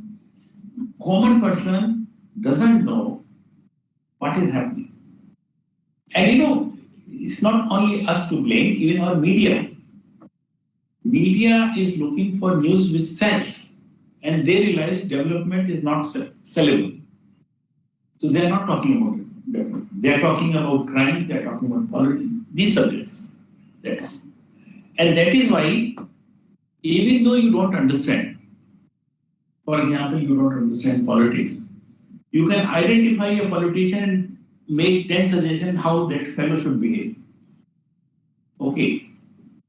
C: Common person doesn't know what is happening. And you know, it's not only us to blame, even our media. Media is looking for news which sells, and they realize development is not sellable. So they are not talking about it. They are talking about crimes, they are talking about politics, these subjects. And that is why, even though you don't understand, for example, you don't understand politics, you can identify a politician and make 10 suggestions how that fellow should behave. Okay.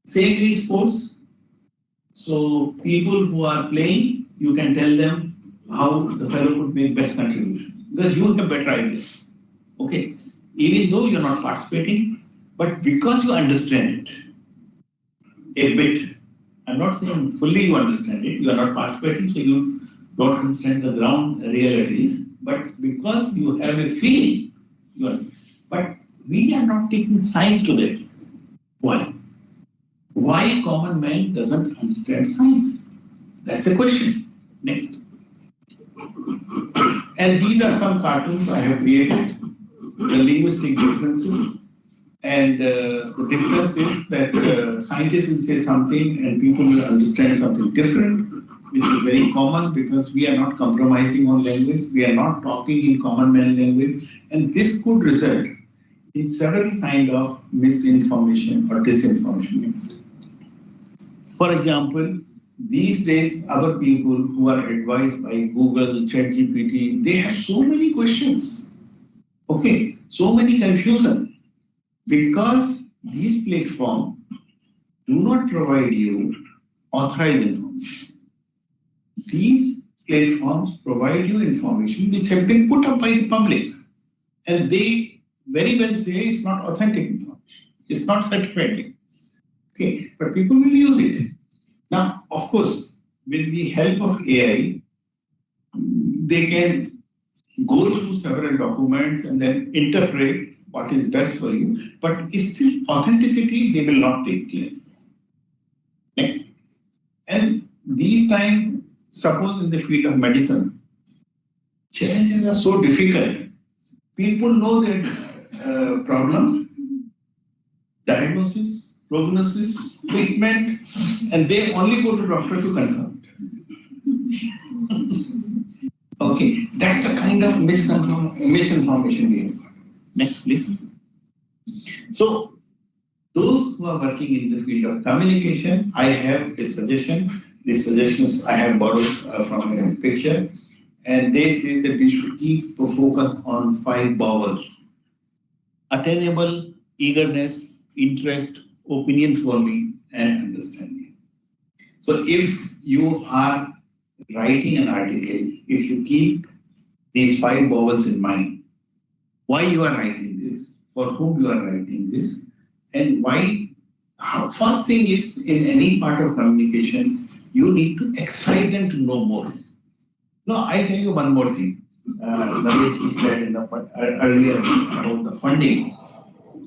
C: Same with sports. So people who are playing, you can tell them how the fellow could make best contribution. Because you have better ideas. Okay. Even though you're not participating, but because you understand it a bit, I'm not saying fully you understand it, you are not participating, so you don't understand the ground realities, but because you have a feeling, but we are not taking science to that. Why? Why common man doesn't understand science? That's the question. Next. And these are some cartoons I have created, the linguistic differences. And the difference is that scientists will say something and people will understand something different, which is very common because we are not compromising on language, we are not talking in common man language, and this could result in several kind of misinformation or disinformation. Next. For example, these days our people who are advised by Google, ChatGPT, they have so many questions. Okay, so many confusion. Because these platforms do not provide you authorized information. These platforms provide you information which have been put up by the public. And they very well say it's not authentic information. It's not certified. Okay, but people will use it. Now, of course, with the help of AI, they can go through several documents and then interpret what is best for you, but still authenticity they will not take care. Next. And these times, suppose in the field of medicine, challenges are so difficult. People know that problem, diagnosis, prognosis, treatment, and they only go to doctor to confirm. Okay, that's a kind of misinformation we have. Next, please. So, those who are working in the field of communication, I have a suggestion. These suggestions I have borrowed from a picture, and they say that we should keep a focus on 5 vowels: attainable, eagerness, interest, opinion forming, and understanding. So, if you are writing an article, if you keep these 5 vowels in mind, why you are writing this, for whom you are writing this, and why. First thing is, in any part of communication, you need to excite them to know more. No, I tell you one more thing. Naresh said in the earlier about the funding.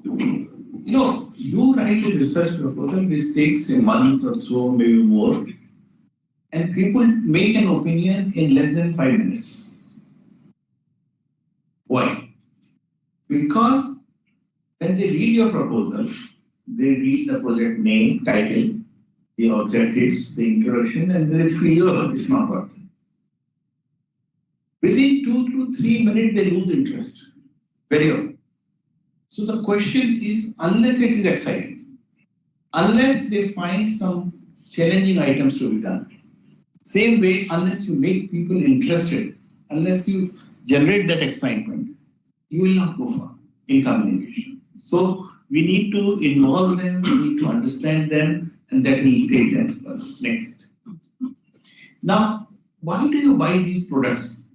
C: You know, you write a research proposal which takes a month or so, maybe more, and people make an opinion in less than 5 minutes. Why? Because when they read your proposal, they read the project name, title, the objectives, the introduction, and they feel, oh, it's not worth it. Within 2 to 3 minutes, they lose interest. Very often. So the question is, unless it is exciting, unless they find some challenging items to be done, same way, unless you make people interested, unless you generate that excitement, you will not go far. in communication. So we need to involve them, we need to understand them, and that will take them first. Next. Now, why do you buy these products?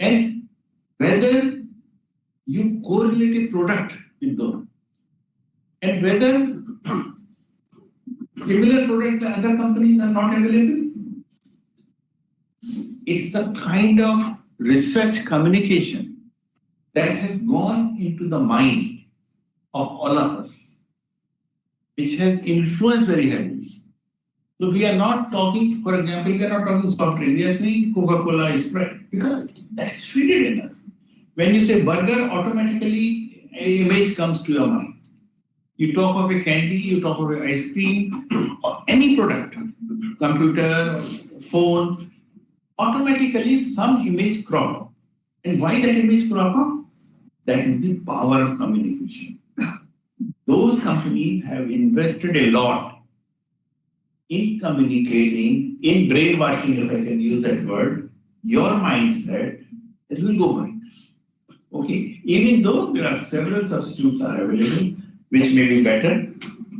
C: And whether you correlate a product with them, and whether similar products that other companies are not available. It's the kind of research communication that has gone into the mind of all of us, which has influenced very heavily. So we are not talking, for example, we are not talking soft drink, we are saying Coca-Cola, Sprite, because that's fitted in us. When you say burger, automatically an image comes to your mind. You talk of a candy, you talk of an ice cream, or any product, computer, phone, automatically some image crop up. And why that image crop up? That is the power of communication. Those companies have invested a lot in communicating, in brainwashing, if I can use that word, your mindset, that will go for it. Okay, even though there are several substitutes are available, which may be better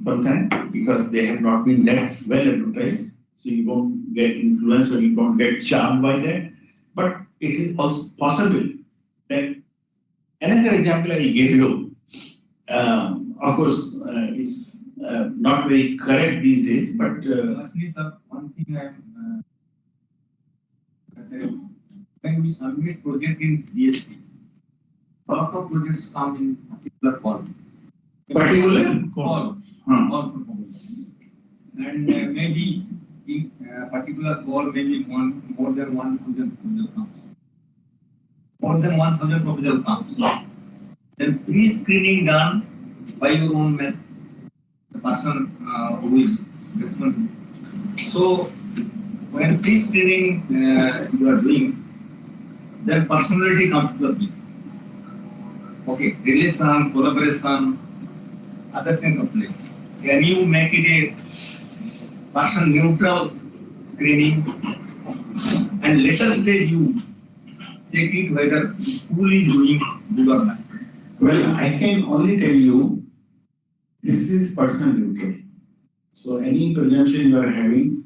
C: sometimes because they have not been that well advertised, so you don't get influenced or you don't get charmed by that. But it is also possible that another example I will give you, of course, is not very correct these days, but
E: Actually, sir, one thing when we submit project in DSP, a lot of projects come in particular call. Call performance. And maybe in particular call, maybe more than 1,000 proposal comes. More than 1,000 proposal comes. Then pre-screening done by your own man, the person who is responsible. So when pre-screening you are doing, then personality comes to the picture. Okay, relation, collaboration, other things of play. Can you make it a person neutral screening, and later stage you check it whether who is doing good or not?
C: well, I can only tell you this is person neutral. So any presumption you are having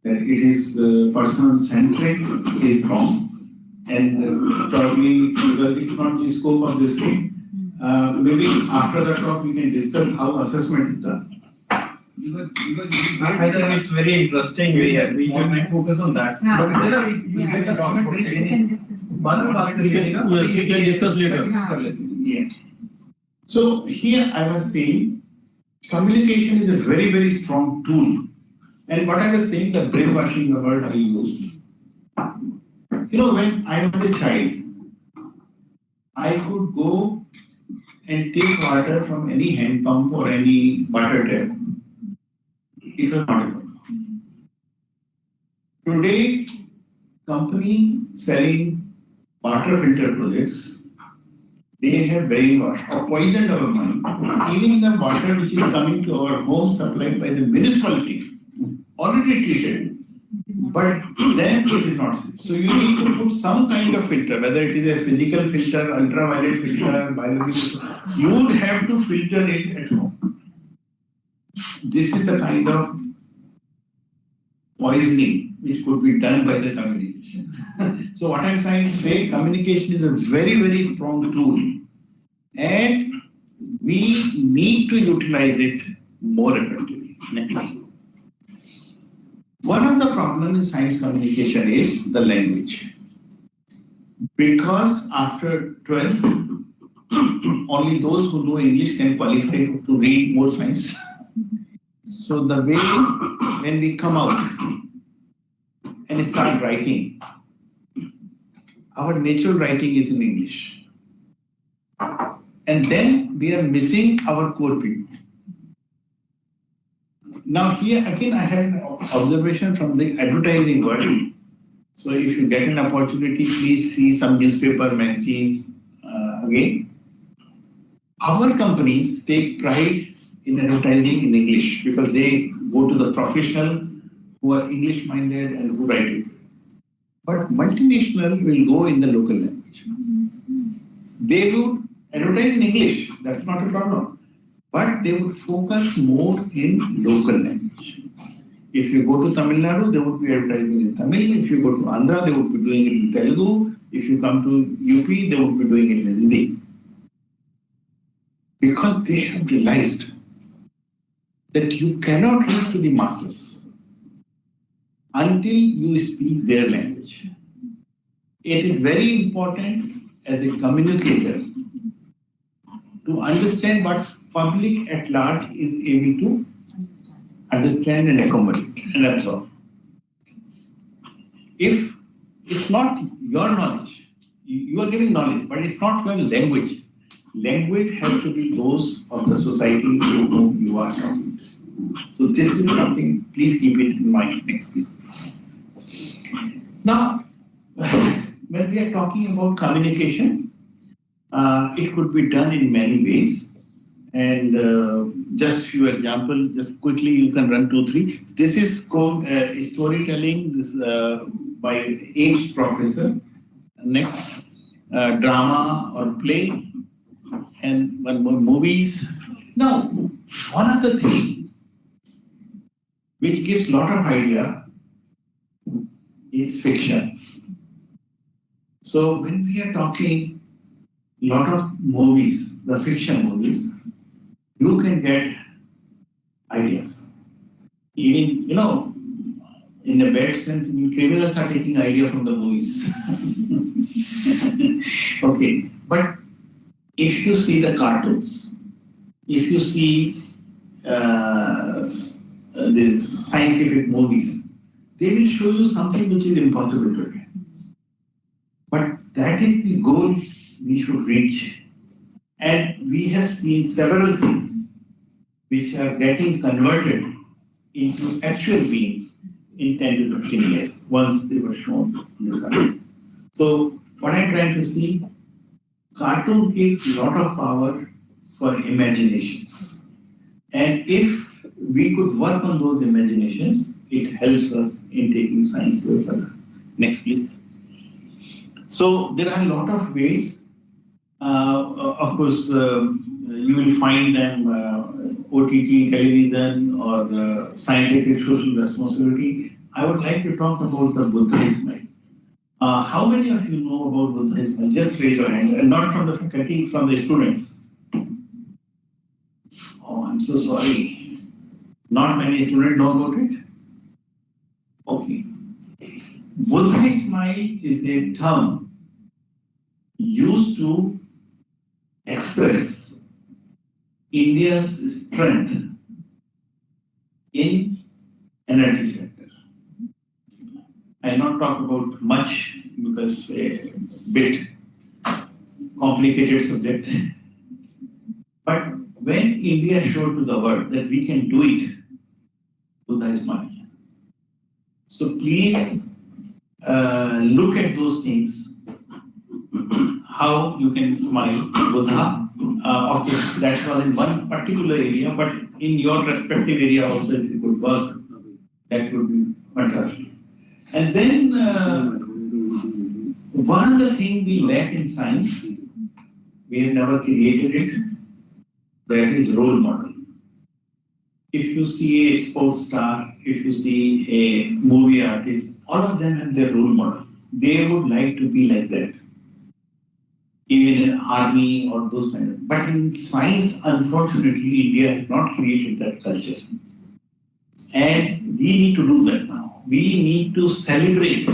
C: that it is person centric is wrong, and probably because it's not the scope of this thing. Maybe after the talk we can discuss how assessment is done.
E: Because
A: I think it's very interesting. We might focus on that.
D: Yeah.
A: But then
D: We can discuss.
A: yes, we can discuss later.
C: Yes. So here I was saying communication is a very, very strong tool. And what I was saying, the brainwashing, the word I used. You know, when I was a child, I could go and take water from any hand pump or any water tap. It was not a problem. Today, companies selling water filter projects, they have brainwashed or poisoned our mind. Even the water which is coming to our home supplied by the municipality, already treated, but then it is not safe. So you need to put some kind of filter, whether it is a physical filter, ultraviolet filter, biological, you would have to filter it at home. This is the kind of poisoning which could be done by the communication. So what I'm trying to say, communication is a very, very strong tool, and we need to utilize it more effectively. Next. One of the problems in science communication is the language. Because after 12th, only those who know English can qualify to read more science. So the way when we come out and start writing, our natural writing is in English. And then we are missing our core people. Now here again I have an observation from the advertising world. So if you get an opportunity, please see some newspaper, magazines again. Our companies take pride in advertising in English because they go to the professional who are English minded and who write it. But multinational will go in the local language. They would advertise in English, that's not a problem. But they would focus more in local language. If you go to Tamil Nadu, they would be advertising in Tamil. If you go to Andhra, they would be doing it in Telugu. If you come to UP, they would be doing it in Hindi. Because they have realized that you cannot reach to the masses until you speak their language. It is very important as a communicator to understand what public at large is able to understand and accommodate and absorb. If it's not your knowledge, you are giving knowledge, but it's not your language. Language has to be those of the society with whom you are talking. So this is something, please keep it in mind. Next, please. Now, when we are talking about communication, it could be done in many ways. And just few examples, just quickly you can run 2, 3. This is storytelling. This by aged professor. Next, drama or play, and one more movies. Now, one of the things which gives lot of idea is fiction. So when we are talking lot of movies, the fiction movies, you can get ideas. Even, in the bad sense, criminals are taking idea from the movies. Okay, but if you see the cartoons, if you see these scientific movies, they will show you something which is impossible today. But that is the goal we should reach. And we have seen several things which are getting converted into actual beings in 10 to 15 years once they were shown in the cartoon. So what I'm trying to see, cartoon gives a lot of power for imaginations. And if we could work on those imaginations, it helps us in taking science to a further. Next, please. So there are a lot of ways. Of course, you will find them OTT, television, or scientific social responsibility. I would like to talk about the Buddha Smile. How many of you know about Buddha Smile? Just raise your hand, and not from the faculty, from the students. Oh, I'm so sorry. Not many students know about it. Okay. Buddha Smile is a term used to express India's strength in energy sector. I will not talk about much because a bit complicated subject. But when India showed to the world that we can do it, Buddha is money. So please look at those things, how you can smile, Buddha. Of course, that was in one particular area, but in your respective area also, if you could work, that would be fantastic. And then one of the things we lack in science, we have never created it, that is role model. If you see a sports star, if you see a movie artist, all of them have their role model. They would like to be like that. Even in army or those kind of. But in science, unfortunately, India has not created that culture. And we need to do that now. We need to celebrate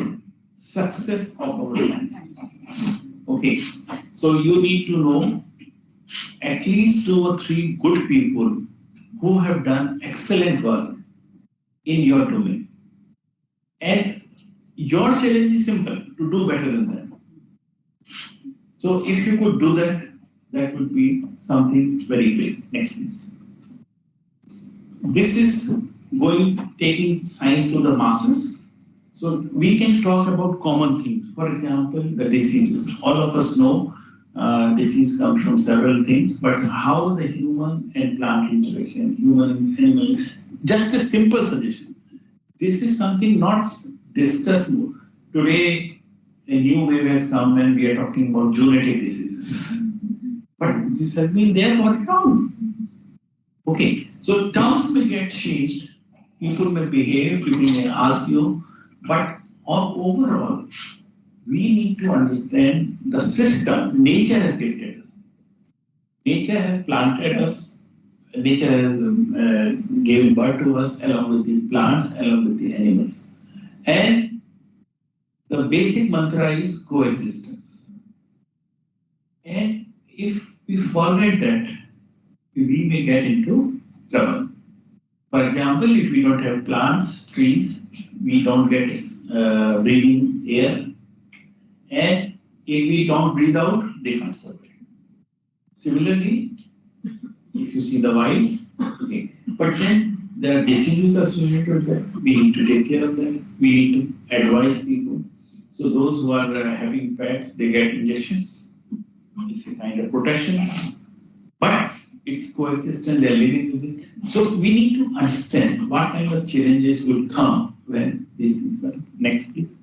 C: success of our science. Okay, so you need to know at least 2 or 3 good people who have done excellent work in your domain. And your challenge is simple, to do better than them. So if you could do that, that would be something very great. Next, please. This is taking science to the masses. So we can talk about common things. For example, the diseases. All of us know disease comes from several things, but how the human and plant interaction, human and animal, just a simple suggestion. This is something not discussed today. A new wave has come and we are talking about genetic diseases. But this has been there for long. Okay, so terms may get changed, people may behave, people may ask you, but overall, we need to understand the system. Nature has gifted us. Nature has planted us. Nature has given birth to us along with the plants, along with the animals. And the basic mantra is coexistence. And if we forget that, we may get into trouble. For example, if we don't have plants, trees, we don't get breathing air. And if we don't breathe out, they can't survive. Similarly, if you see the wild, okay, but then there are diseases associated with that. We need to take care of them. We need to advise people. So those who are having pets, they get injections. It's a kind of protection. But it's coexistent, they're living with it. So we need to understand what kind of challenges will come when these things are. Next, please.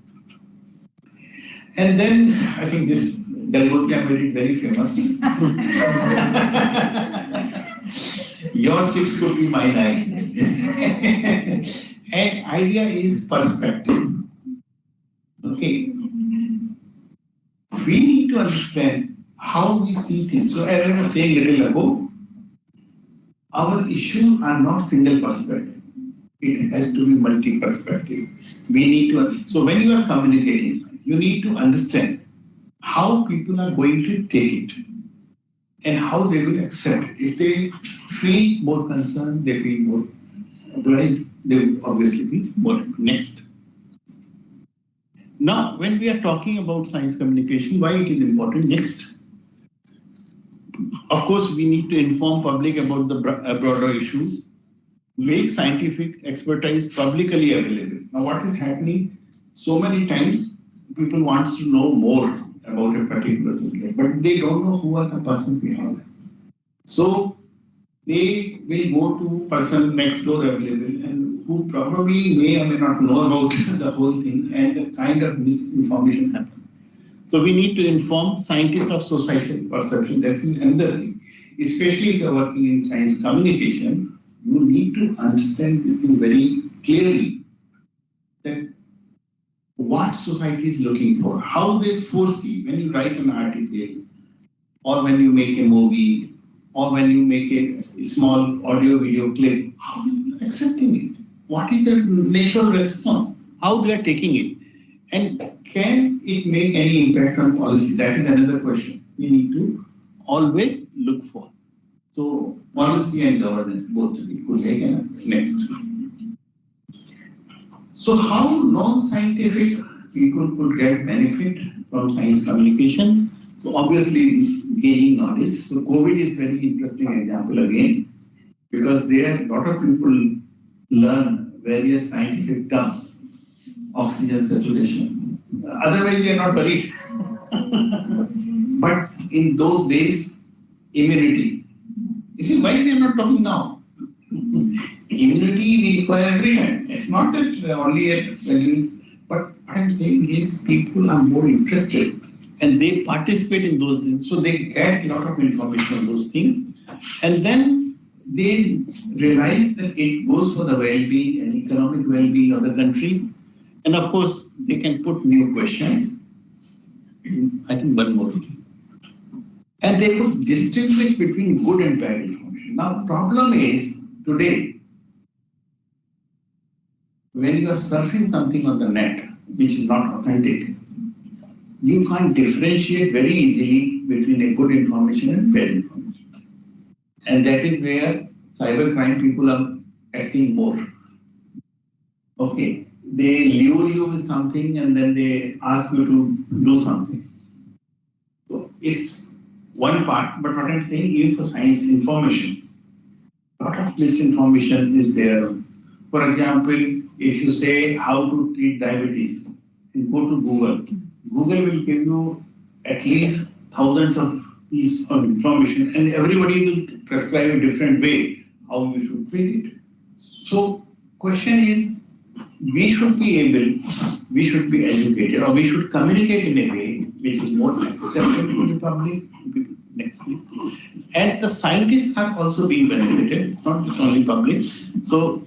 C: And then I think this Galgotia made it very famous. Your 6 could be my 9. And idea is perspective. Okay. We need to understand how we see things. So as I was saying a little ago, our issues are not single perspective. It has to be multi-perspective. We need to, so when you are communicating, you need to understand how people are going to take it and how they will accept it. If they feel more concerned, they feel more obliged, they will obviously be more. Next. Now, when we are talking about science communication, why it is important? Next. Of course, we need to inform public about the broader issues, make scientific expertise publicly available. Now, what is happening? So many times, people want to know more about a particular subject, but they don't know who are the person behind them. So, they will go to person next door available and who probably may or may not know about the whole thing, and the kind of misinformation happens. So we need to inform scientists of societal perception. That's another thing. Especially if you're working in science communication, you need to understand this thing very clearly. That what society is looking for, how they foresee when you write an article, or when you make a movie, or when you make a small audio video clip, how are you accepting it? What is their natural response? How they are taking it? And can it make any impact on policy? That is another question we need to always look for. So policy and governance, both we could take. Next. So how non-scientific people could get benefit from science communication? So obviously gaining knowledge. So COVID is very interesting example again, because there a lot of people learn various scientific terms. Oxygen saturation. Otherwise, we are not worried. But in those days, immunity. You see, why we are not talking now? Immunity we require every time. It's not that only at value, but what I'm saying is people are more interested and they participate in those things. So they get a lot of information on those things. And then they realize that it goes for the well-being and economic well-being of the countries. And of course, they can put new questions. I think one more. And they could distinguish between good and bad information. Now, problem is today, when you are surfing something on the net, which is not authentic, you can't differentiate very easily between a good information and bad information. And that is where cybercrime people are acting more. Okay. They lure you with something and then they ask you to do something. So it's one part, but what I'm saying, even for science informations, a lot of misinformation is there. For example, if you say how to treat diabetes, you go to Google. Google will give you at least thousands of pieces of information, and everybody will prescribe a different way how you should treat it. So question is, we should be educated, or we should communicate in a way which is more acceptable to the public. Next, please. And the scientists are also being benefited. It's not only public. So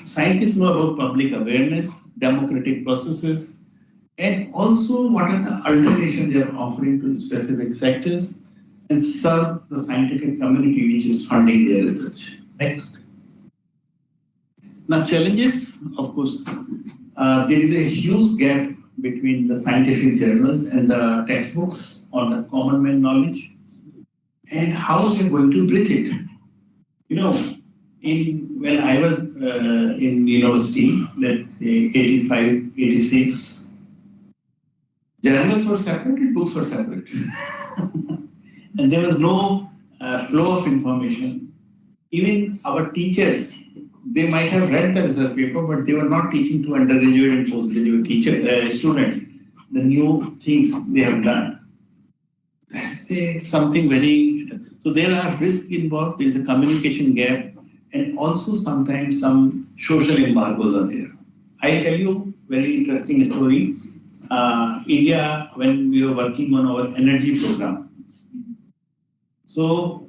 C: scientists know about public awareness, democratic processes, and also what are the alterations they are offering to specific sectors and serve the scientific community which is funding their research. Next. Now, challenges, of course, there is a huge gap between the scientific journals and the textbooks on the common man knowledge, and how we are going to bridge it. You know, when I was in university, let's say 85, 86, journals were separated, books were separate. And there was no flow of information. Even our teachers, they might have read the research paper, but they were not teaching to undergraduate and postgraduate students the new things they have done. That's something very, so there are risks involved, there is a communication gap, and also sometimes some social embargoes are there. I'll tell you a very interesting story. India, when we were working on our energy program, so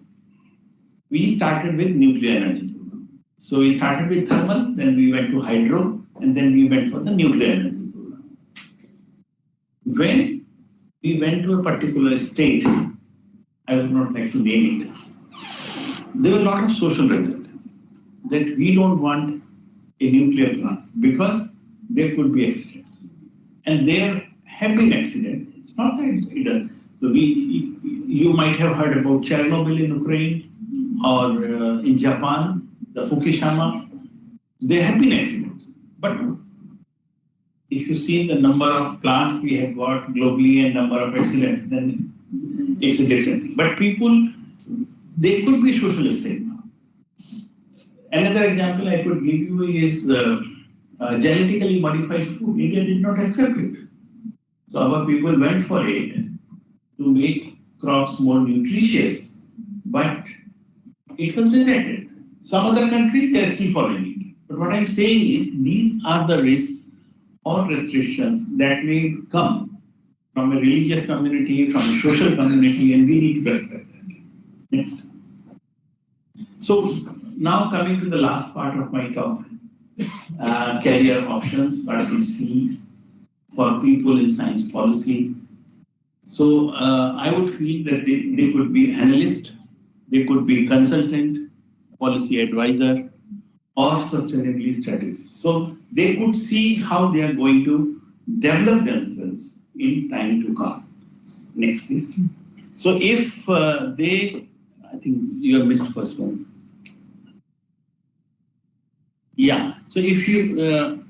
C: we started with nuclear energy. So we started with thermal, then we went to hydro, and then we went for the nuclear energy program. When we went to a particular state, I would not like to name it, there were a lot of social resistance that we don't want a nuclear plant because there could be accidents. And there have been accidents. It's not that it does. So you might have heard about Chernobyl in Ukraine or in Japan, the Fukushima. There have been accidents. But if you see the number of plants we have got globally and number of accidents, then it's a different thing. But people, they could be socialistic now. Another example I could give you is genetically modified food. India did not accept it. So our people went for it to make crops more nutritious, but it was rejected. Some other countries, they are still following it. But what I'm saying is, these are the risks or restrictions that may come from a religious community, from a social community, and we need to respect that. Next. So now coming to the last part of my talk, career options, what we see for people in science policy. So I would feel that they could be analyst, they could be consultant, policy advisor, or sustainability strategist. So they could see how they are going to develop themselves in time to come. Next, please. So if I think you have missed first one. Yeah. So if you,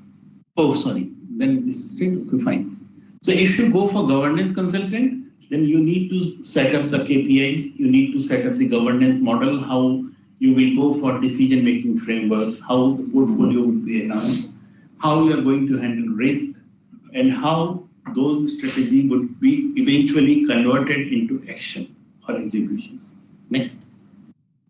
C: oh sorry, then this is straight. Okay, fine. So if you go for governance consultant, then you need to set up the KPIs. You need to set up the governance model, how you will go for decision-making frameworks, how the portfolio would be announced, how you are going to handle risk, and how those strategies would be eventually converted into action or executions. Next.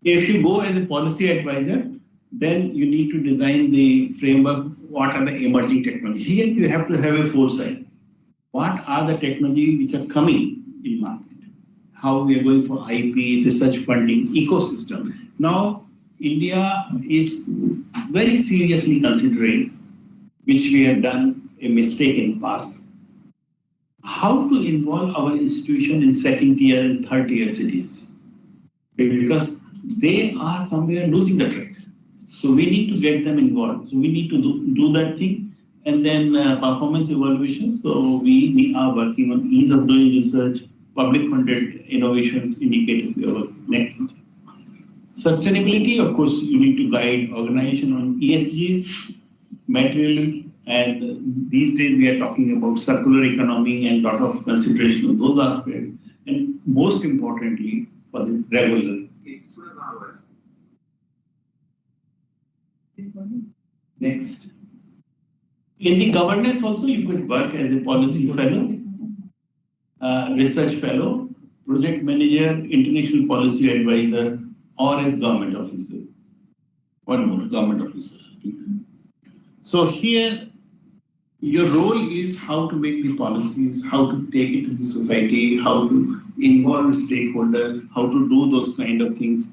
C: If you go as a policy advisor, then you need to design the framework, what are the emerging technologies. Here you have to have a foresight. What are the technologies which are coming in market? How we are going for IP, research funding, ecosystem. Now, India is very seriously considering, which we have done a mistake in the past, how to involve our institution in second tier and third tier cities. Because they are somewhere losing the track. So we need to get them involved. So we need to do that thing. And then performance evaluation. So we are working on ease of doing research, public funded innovations indicators we are working. Next. Sustainability, of course, you need to guide organization on ESGs, material, and these days we are talking about circular economy and lot of consideration of those aspects. And most importantly, for the regular. It's 12 hours. Next. In the governance also, you could work as a policy fellow, research fellow, project manager, international policy advisor, or as government officer. One more, government officer, I think. So here, your role is how to make the policies, how to take it to the society, how to involve stakeholders, how to do those kind of things.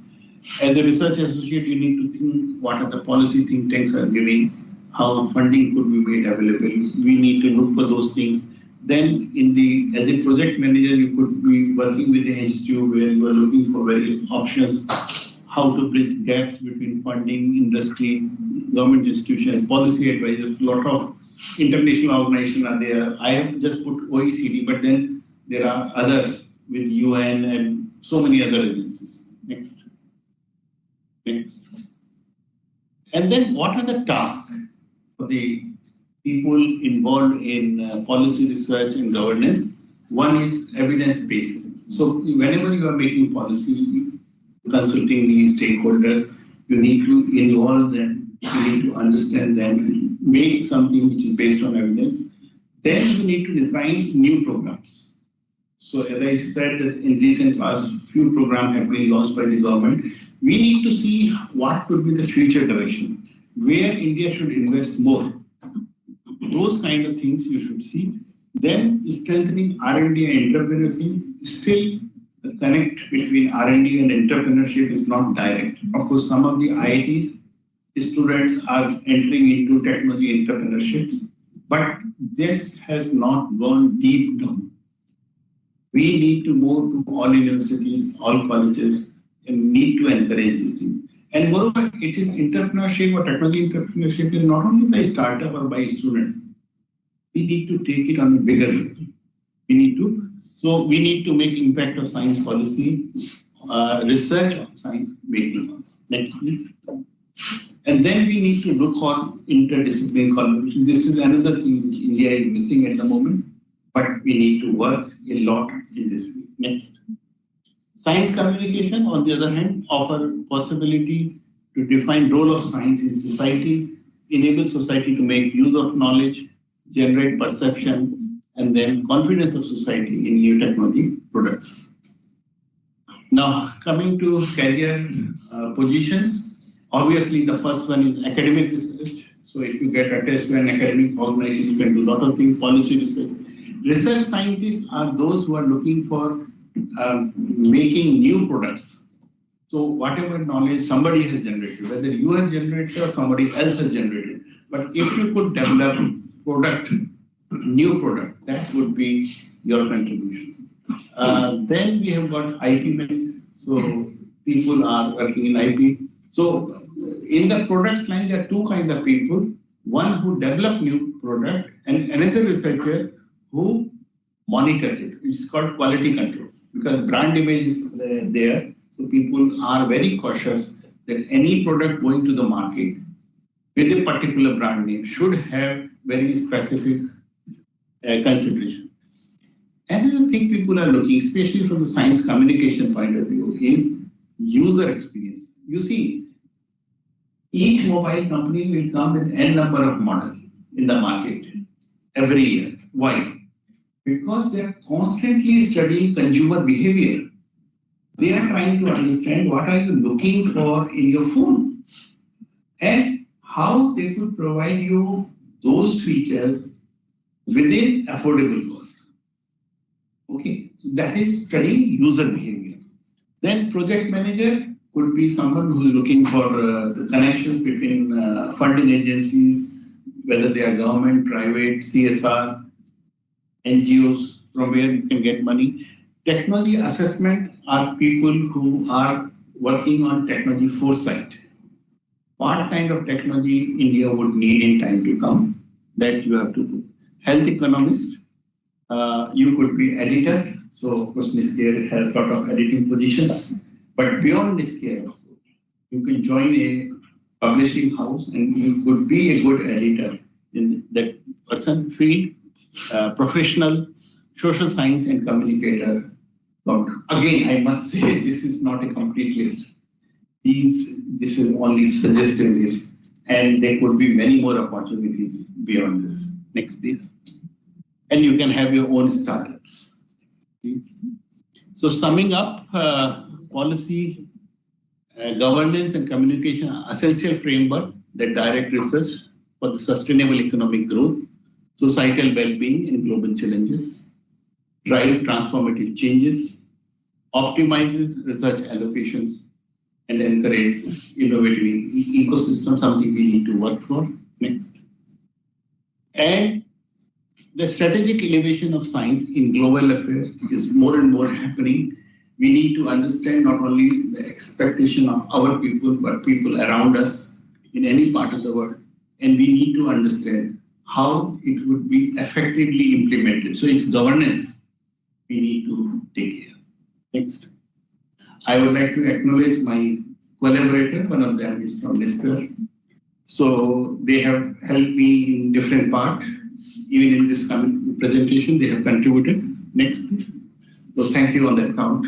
C: As a research associate, you need to think what are the policy think tanks are giving, how funding could be made available. We need to look for those things. Then as a project manager, you could be working with the institute where you are looking for various options, how to bridge gaps between funding, industry, government institutions, policy advisors. A lot of international organizations are there. I have just put OECD, but then there are others with UN and so many other agencies. Next. Next. And then what are the tasks for the people involved in policy research and governance? One is evidence-based. So whenever you are making policy, consulting the stakeholders, you need to involve them, you need to understand them, and make something which is based on evidence. Then you need to design new programs. So as I said that in recent past, few programs have been launched by the government. We need to see what could be the future direction, where India should invest more. Those kind of things you should see. Then strengthening R&D and entrepreneurship. Still, the connect between R&D and entrepreneurship is not direct. Of course, some of the IITs students are entering into technology entrepreneurship, but this has not gone deep down. We need to move to all universities, all colleges, and need to encourage these things. And moreover, it is entrepreneurship or technology entrepreneurship is not only by startup or by student. We need to take it on a bigger level. So we need to make impact of science policy, research on science making. Next, please. And then we need to look for interdisciplinary collaboration. This is another thing which India is missing at the moment, but we need to work a lot in this field. Next. Science communication, on the other hand, offer possibility to define role of science in society, enable society to make use of knowledge, generate perception, and then confidence of society in new technology products. Now, coming to career positions, obviously the first one is academic research. So if you get attached to an academic organization, you can do a lot of things, policy research. Research scientists are those who are looking for making new products. So whatever knowledge somebody has generated, whether you have generated or somebody else has generated, but if you could develop new product, that would be your contributions. Then we have got IP men. So people are working in IP. So in the products line, there are two kinds of people. One who develop new product and another researcher who monitors it. It's called quality control because brand image is there. So people are very cautious that any product going to the market with a particular brand name should have very specific consideration. Another thing people are looking, especially from the science communication point of view, is user experience. You see, each mobile company will come with n number of models in the market every year. Why? Because they are constantly studying consumer behavior. They are trying to understand what are you looking for in your phone and how they could provide you those features within affordable cost. Okay, that is studying user behavior. Then project manager could be someone who is looking for the connections between funding agencies, whether they are government, private, CSR, NGOs, from where you can get money. Technology assessment are people who are working on technology foresight. What kind of technology India would need in time to come, that you have to do. Health economist, you could be editor. So of course, NISCARE has a lot of editing positions. But beyond NISCARE also, you can join a publishing house and you could be a good editor in that person field, professional, social science and communicator. Again, I must say this is not a complete list. This is only suggested list, and there could be many more opportunities beyond this. Next, please. And you can have your own startups. So summing up, policy, governance and communication are essential framework that direct research for the sustainable economic growth, societal well-being and global challenges, drive transformative changes,
F: optimizes research allocations, and encourages innovative ecosystem, something we need to work for. Next. And the strategic elevation of science in global affairs is more and more happening. We need to understand not only the expectation of our people, but people around us in any part of the world. And we need to understand how it would be effectively implemented. So it's governance we need to take care. Next. I would like to acknowledge my collaborator, one of them is from NISPER. So they have helped me in different parts. Even in this presentation, they have contributed. Next, please. So thank you on that count.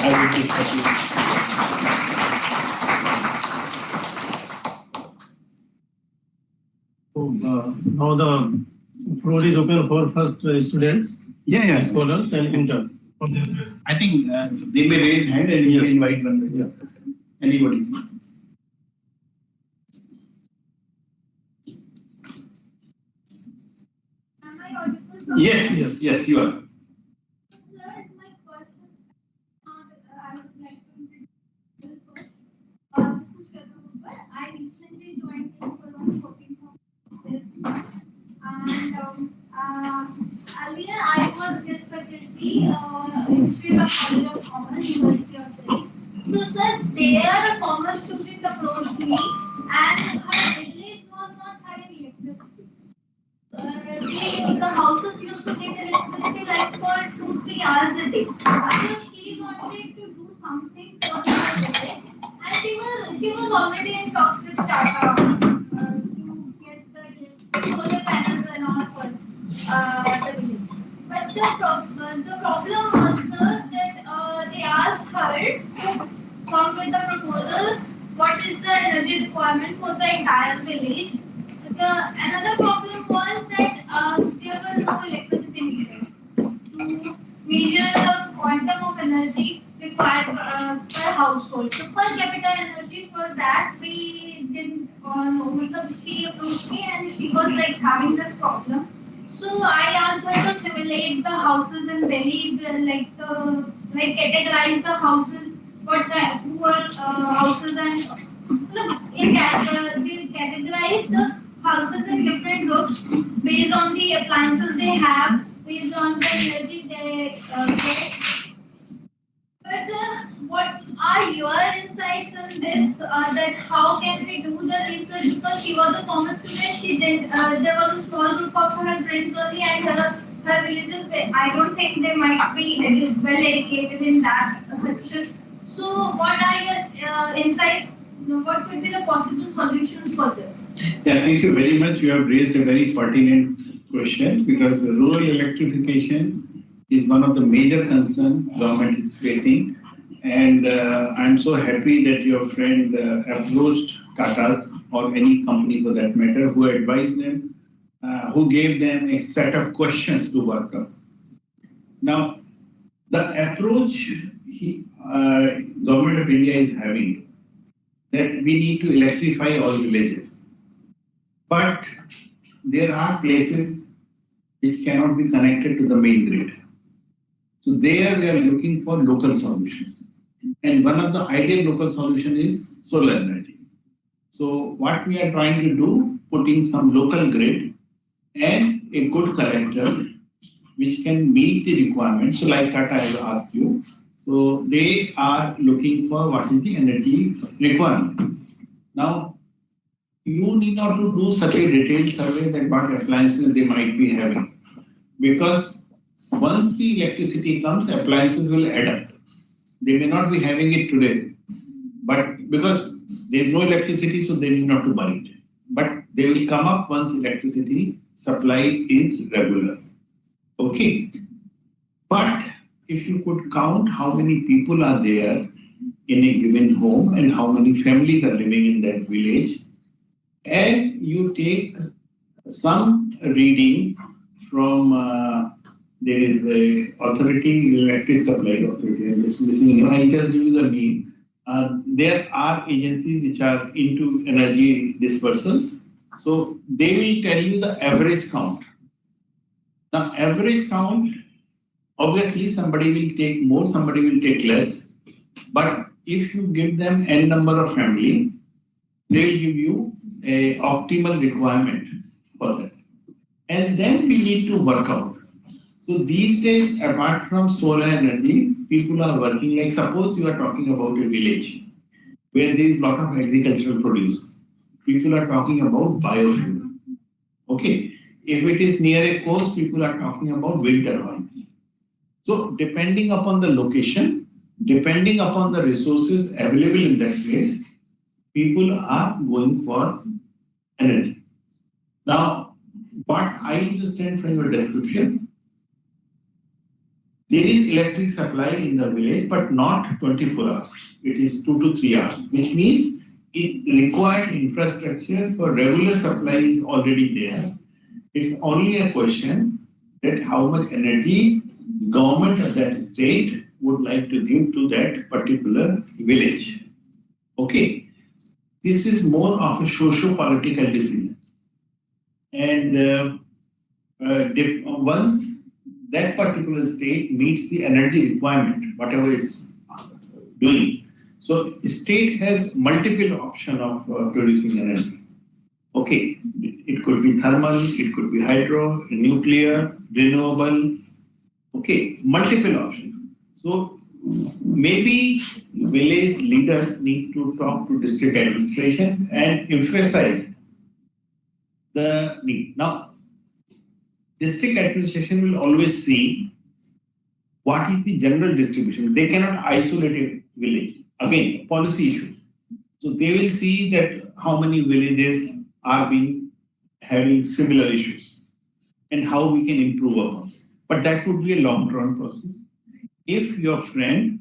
F: I will take
A: now the floor is open for first students, scholars, and interns.
C: I think they may raise hand and you invite one. Yeah. Anybody. Yes, you are.
G: I recently joined in for around 14 earlier I was this faculty Institute of College of Commerce, University of Delhi. So sir, there a commerce student approached me and her village was not having electricity. The houses used to get electricity like for 2-3 hours a day. So she wanted to do something for her village, and she was already in talks with Tata to get the solar panels and all for the village. But the problem was that they asked her to come with the proposal. What is the energy requirement for the entire village? Another problem was that there was no electricity needed to measure the quantum of energy required per household. So per capita energy for that we didn't know. She approached me and she was like having this problem. So I asked her to simulate the houses in Delhi, like categorize the houses, what kind, who are houses and they categorize the houses in different groups based on the appliances they have, based on the energy they get. But what are your insights on this? That how can we do the research? Because she was a commerce student, she did. There was a small group of her friends only, and her villages. I don't think they might be well educated in that section. So, what are your insights? What could be the possible solutions for this?
C: Yeah, thank you very much. You have raised a very pertinent question because rural electrification is one of the major concerns government is facing. And I'm so happy that your friend approached Tata's or any company for that matter who advised them, who gave them a set of questions to work on. Now, the approach government of India is having that we need to electrify all villages. But there are places which cannot be connected to the main grid. So there we are looking for local solutions. And one of the ideal local solution is solar energy. So what we are trying to do, putting some local grid and a good collector which can meet the requirements. So like Tata has asked you, so they are looking for what is the energy requirement. Now, you need not to do such a detailed survey that what appliances they might be having. Because once the electricity comes, appliances will adapt. They may not be having it today, but because there is no electricity, so they need not to buy it. But they will come up once electricity supply is regular. Okay. But if you could count how many people are there in a given home and how many families are living in that village, and you take some reading from there is a authority, electric supply authority. I'm just listening. I just use a name. There are agencies which are into energy dispersals. So they will tell you the average count. The average count
F: Obviously, somebody will take more, somebody will take less. But if you give them n number of family, they will give you a optimal requirement for that. And then we need to work out. So these days, apart from solar energy, people are working like, suppose you are talking about a village where there is a lot of agricultural produce. People are talking about biofuel. Okay. If it is near a coast, people are talking about wind turbines. So depending upon the location, depending upon the resources available in that place, people are going for energy. Now, what I understand from your description, there is electric supply in the village, but not 24 hours. It is 2 to 3 hours, which means it required infrastructure for regular supply is already there. It's only a question that how much energy government of that state would like to give to that particular village. Okay, this is more of a socio-political decision. And once that particular state meets the energy requirement, whatever it's doing, so the state has multiple options of producing energy. Okay, it could be thermal, it could be hydro, nuclear, renewable. Okay, multiple options. So maybe village leaders need to talk to district administration and emphasize the need. Now, district administration will always see what is the general distribution. They cannot isolate a village. Again, policy issue. So they will see that how many villages are having similar issues and how we can improve upon. But that would be a long-term process. If your friend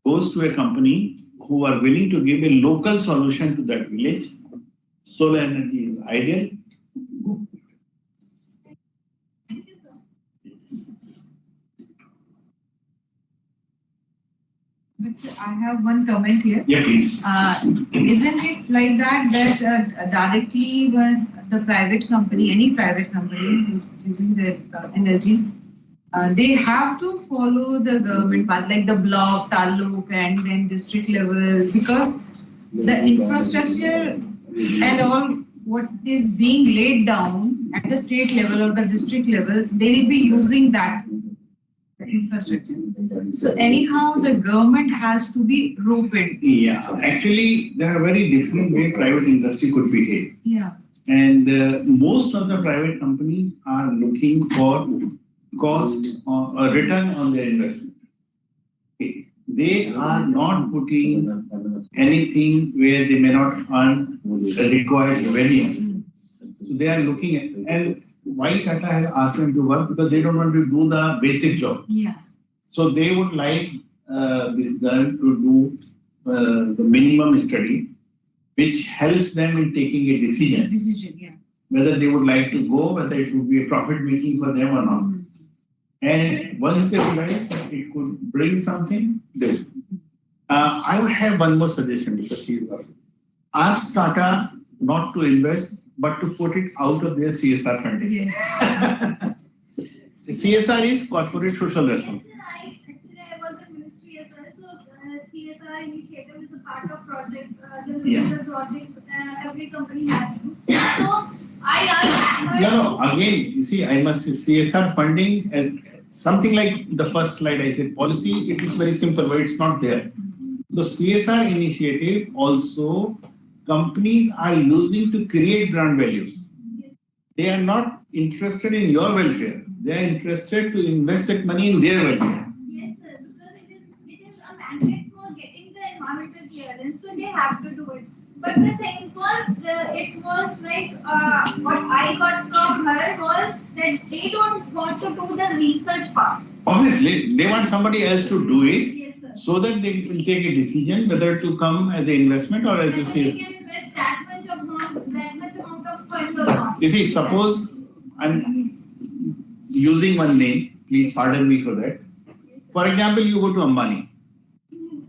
F: goes to a company who are willing to give a local solution to that village, solar energy is ideal.
D: But sir, I have one comment here.
F: Yeah, please.
D: Isn't it like that directly when the private company, any private company who's using the energy, they have to follow the government path, like the block, taluk, and then district level, because the infrastructure and all what is being laid down at the state level or the district level, they will be using that infrastructure. So anyhow, the government has to be roped in.
F: Yeah, actually, there are very different ways private industry could behave.
D: Yeah.
F: And most of the private companies are looking for cost or a return on their investment. Okay. They are not putting anything where they may not earn the required revenue. So they are looking at, and why Tata has asked them to work? Because they don't want to do the basic job.
D: Yeah.
F: So they would like this girl to do the minimum study, which helps them in taking a decision.
D: Yeah.
F: Whether they would like to go, whether it would be a profit making for them or not. And once they realize that it could bring something, they will. I would have one more suggestion, Mr. Ask Tata not to invest, but to put it out of their CSR funding.
D: Yes.
F: The CSR is corporate social responsibility.
G: Actually, I was in ministry as well. So CSR initiative is a part of project.
F: Yeah.
G: Projects every company has to do. So I asked.
F: No, again, you see, I must say CSR funding as something like the first slide I said, policy, it is very simple, but it's not there. So CSR initiative also companies are using to create brand values. They are not interested in your welfare. They are interested to invest that money in their welfare.
G: Yes, sir, because it is a mandate for getting the environmental clearance, so they have to do it. But the thing was, it was like what I got from her was that they don't want to do the research part.
F: Obviously, they want somebody else to do it.
G: Yes, sir.
F: So that they will take a decision whether to come as an investment or as a sales.
G: They can invest that much amount of funds or not.
F: You see, suppose I'm using one name, please pardon me for that. For example, you go to Ambani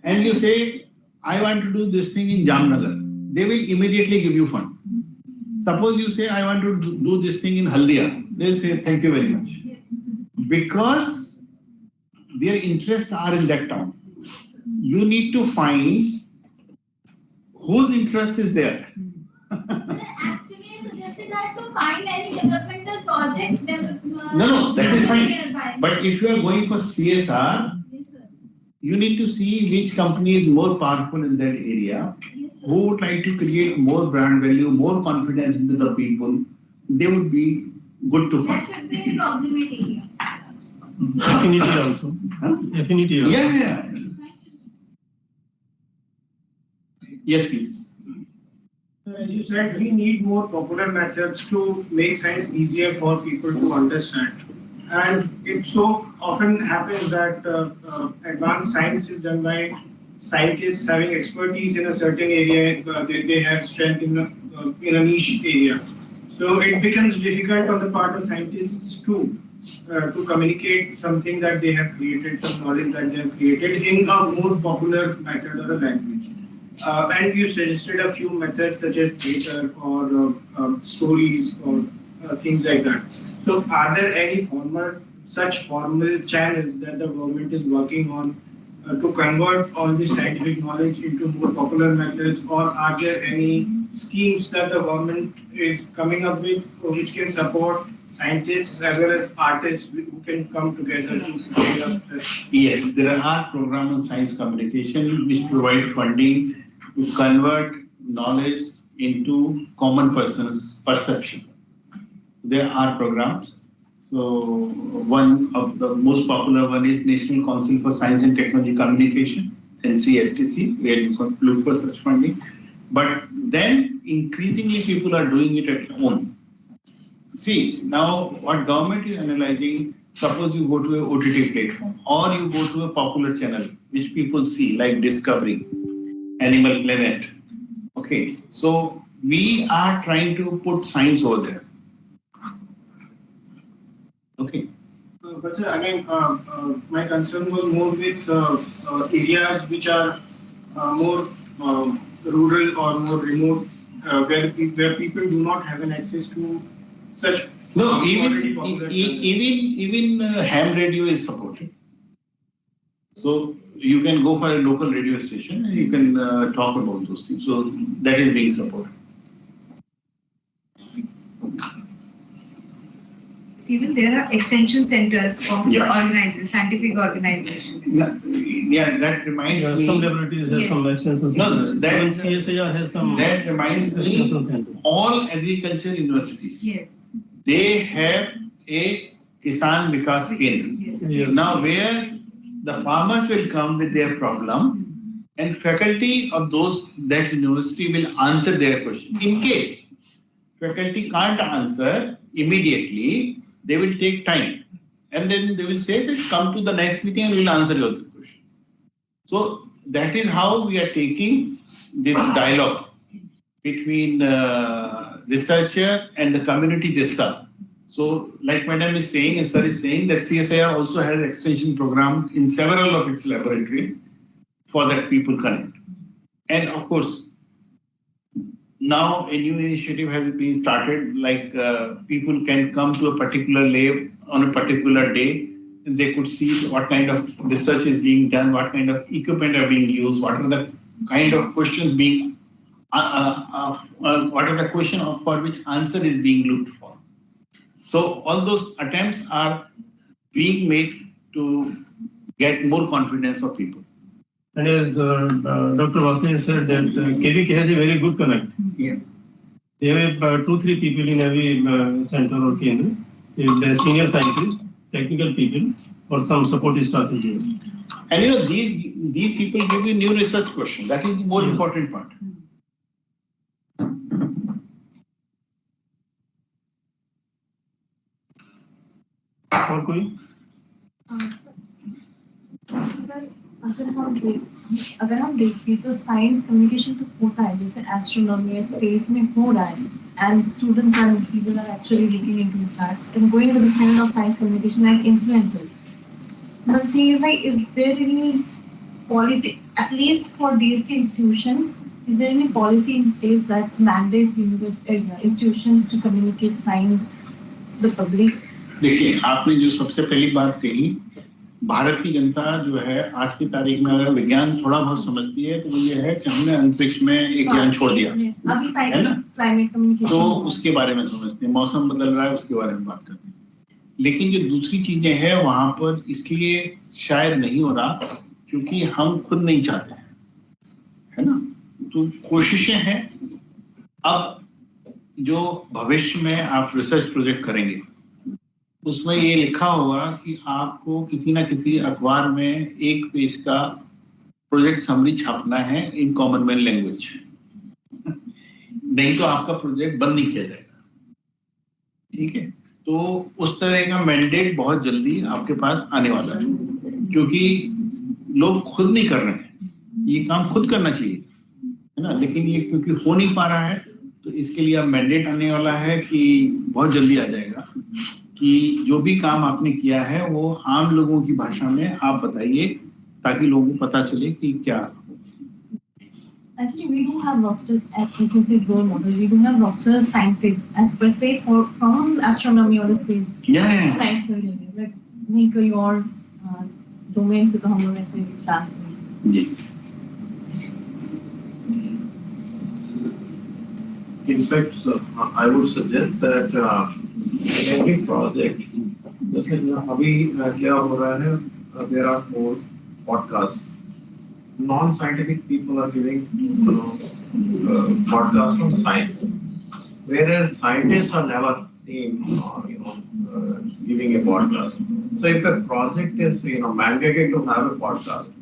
F: and you say, I want to do this thing in Jamnagar. They will immediately give you fund. Suppose you say, I want to do this thing in Haldia. They'll say, thank you very much. Because
H: their interests are in that town. You need to find whose interest is there.
G: Actually, I suggested that to find any developmental project.
H: No, that is fine. But if you are going for CSR,
G: Yes, sir.
H: you need to see which company is more powerful in that area,
G: Yes, sir.
H: who would like to create more brand value, more confidence into the people. They would be good to
G: That
H: find.
G: should be a problematic area.
A: Affinity also.
H: Huh?
A: Affinity also.
H: Yeah. Yes, please.
I: As you said, we need more popular methods to make science easier for people to understand. And it so often happens that advanced science is done by scientists having expertise in a certain area. They have strength in a niche area. So it becomes difficult on the part of scientists to communicate something that they have created, some knowledge that they have created in a more popular method or a language. And you suggested a few methods such as theater or stories or things like that. So are there any such formal channels that the government is working on to convert all this scientific knowledge into more popular methods, or are there any schemes that the government is coming up with which can support scientists as well as artists who can come together to create up such?
H: Yes, there are programs on science communication which provide funding to convert knowledge into common person's perception. There are programs. So one of the most popular one is National Council for Science and Technology Communication, NCSTC, where you can look for such funding. But then increasingly people are doing it at home. See, now what government is analyzing, suppose you go to an OTT platform or you go to a popular channel which people see like Discovery, Animal Planet. Okay, so we are trying to put science over there. Okay.
I: But sir, again, my concern was more with areas which are more rural or more remote, where people do not have an access to such.
H: No, even ham radio is supported. So you can go for a local radio station and you can talk about those things. So that is being supported.
D: Even there are extension centers of the
H: Yeah.
D: organizations, scientific organizations.
H: Yeah, that reminds me.
A: Some laboratories have some extension centers. Even CSIR has some.
H: That reminds me.
A: extension centers.
H: All agriculture universities.
D: Yes.
H: They have a Kisan Vikas Kendra.
D: Yes.
A: Yes.
H: Now where the farmers will come with their problem and faculty of that university will answer their question. In case faculty can't answer immediately, they will take time and then they will say that come to the next meeting and we will answer your questions. So that is how we are taking this dialogue between researcher and the community themselves. So like Madam is saying, and Sir is saying that CSIR also has extension program in several of its laboratory for that people connect. And of course, now a new initiative has been started, like people can come to a particular lab on a particular day and they could see what kind of research is being done, what kind of equipment are being used, what are the kind of questions being, what are the question for which answer is being looked for. So all those attempts are being made to get more confidence of people.
A: And as Dr. Vasni said that KVK has a very good connect.
H: Yes.
A: They have 2-3 people in every center or Kendra. The senior scientists, technical people, or some support staff is there.
H: And you know, these people give you new research questions. That is the more important part.
A: और कोई?
B: Sir अगर हम देखें तो science communication तो होता है, जैसे एस्ट्रोनॉमी या स्पेस में हो रहा है, and students and people are actually looking into that and going into the field of science communication as influencers. But the thing is, like, is there any policy, at least for DST institutions, is there any policy in place that mandates institutions to communicate science to the public?
H: देखिए, आपने जो सबसे पहली बात कही भारत की जनता जो है आज की तारीख में अगर विज्ञान थोड़ा बहुत समझती है तो वो ये है कि हमने अंतरिक्ष में एक यान छोड़ दिया,
B: अभी
H: है ना?
B: क्लाइमेट कम्युनिकेशन
H: तो उसके बारे में समझते हैं, मौसम बदल रहा है उसके बारे में बात करते हैं। लेकिन जो दूसरी चीजें हैं वहां पर इसलिए शायद नहीं हो रहा क्योंकि हम खुद नहीं चाहते हैं, है ना? तो कोशिशें हैं। अब जो भविष्य में आप रिसर्च प्रोजेक्ट करेंगे उसमें ये लिखा होगा कि आपको किसी ना किसी अखबार में एक पेज का प्रोजेक्ट समरी छापना है इन कॉमनवेल्थ लैंग्वेज, नहीं तो आपका प्रोजेक्ट बंद नहीं किया जाएगा। ठीक है, तो उस तरह का मैंडेट बहुत जल्दी आपके पास आने वाला है क्योंकि लोग खुद नहीं कर रहे हैं, ये काम खुद करना चाहिए, है ना? लेकिन ये क्योंकि हो नहीं पा रहा है तो इसके लिए अब मैंडेट आने वाला है कि बहुत जल्दी आ जाएगा कि जो भी काम आपने किया है वो आम लोगों की भाषा में आप बताइए ताकि लोगों को पता चले कि क्या।
B: Actually, we do have lots of associated role models. We do have lots of scientists, as per se, from astronomy or the space.
H: Yeah.
B: Science field, like नहीं कोई और domain से तो हम लोग ऐसे चाहते हैं।
H: जी।
C: In fact, I would suggest that every project, जैसे अभी क्या हो रहा है, there are more podcasts. Non-scientific people are giving, podcasts on science, whereas scientists are never seen, giving a podcast. So if a project is, mandated to have a podcast,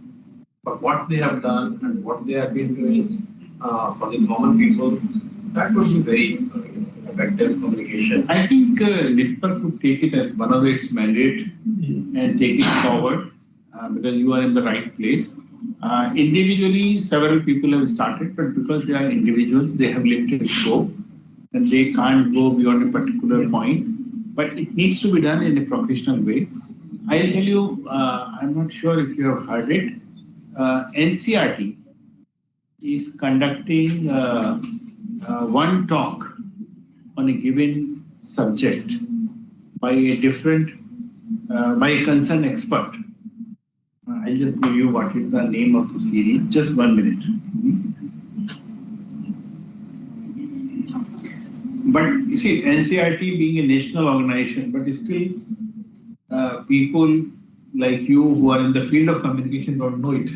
C: but what they have done and what they have been doing for the common people, that would be very effective communication.
H: I think NISPER could take it as one of its mandate and take it forward because you are in the right place. Individually, several people have started, but because they are individuals, they have limited scope and they can't go beyond a particular point. But it needs to be done in a professional way. I'll tell you, I'm not sure if you have heard it. NCRT is conducting one talk on a given subject by a different, by a concerned expert. I'll just give you what is the name of the series. Just 1 minute. But you see, NCRT being a national organization, but still people like you who are in the field of communication don't know it.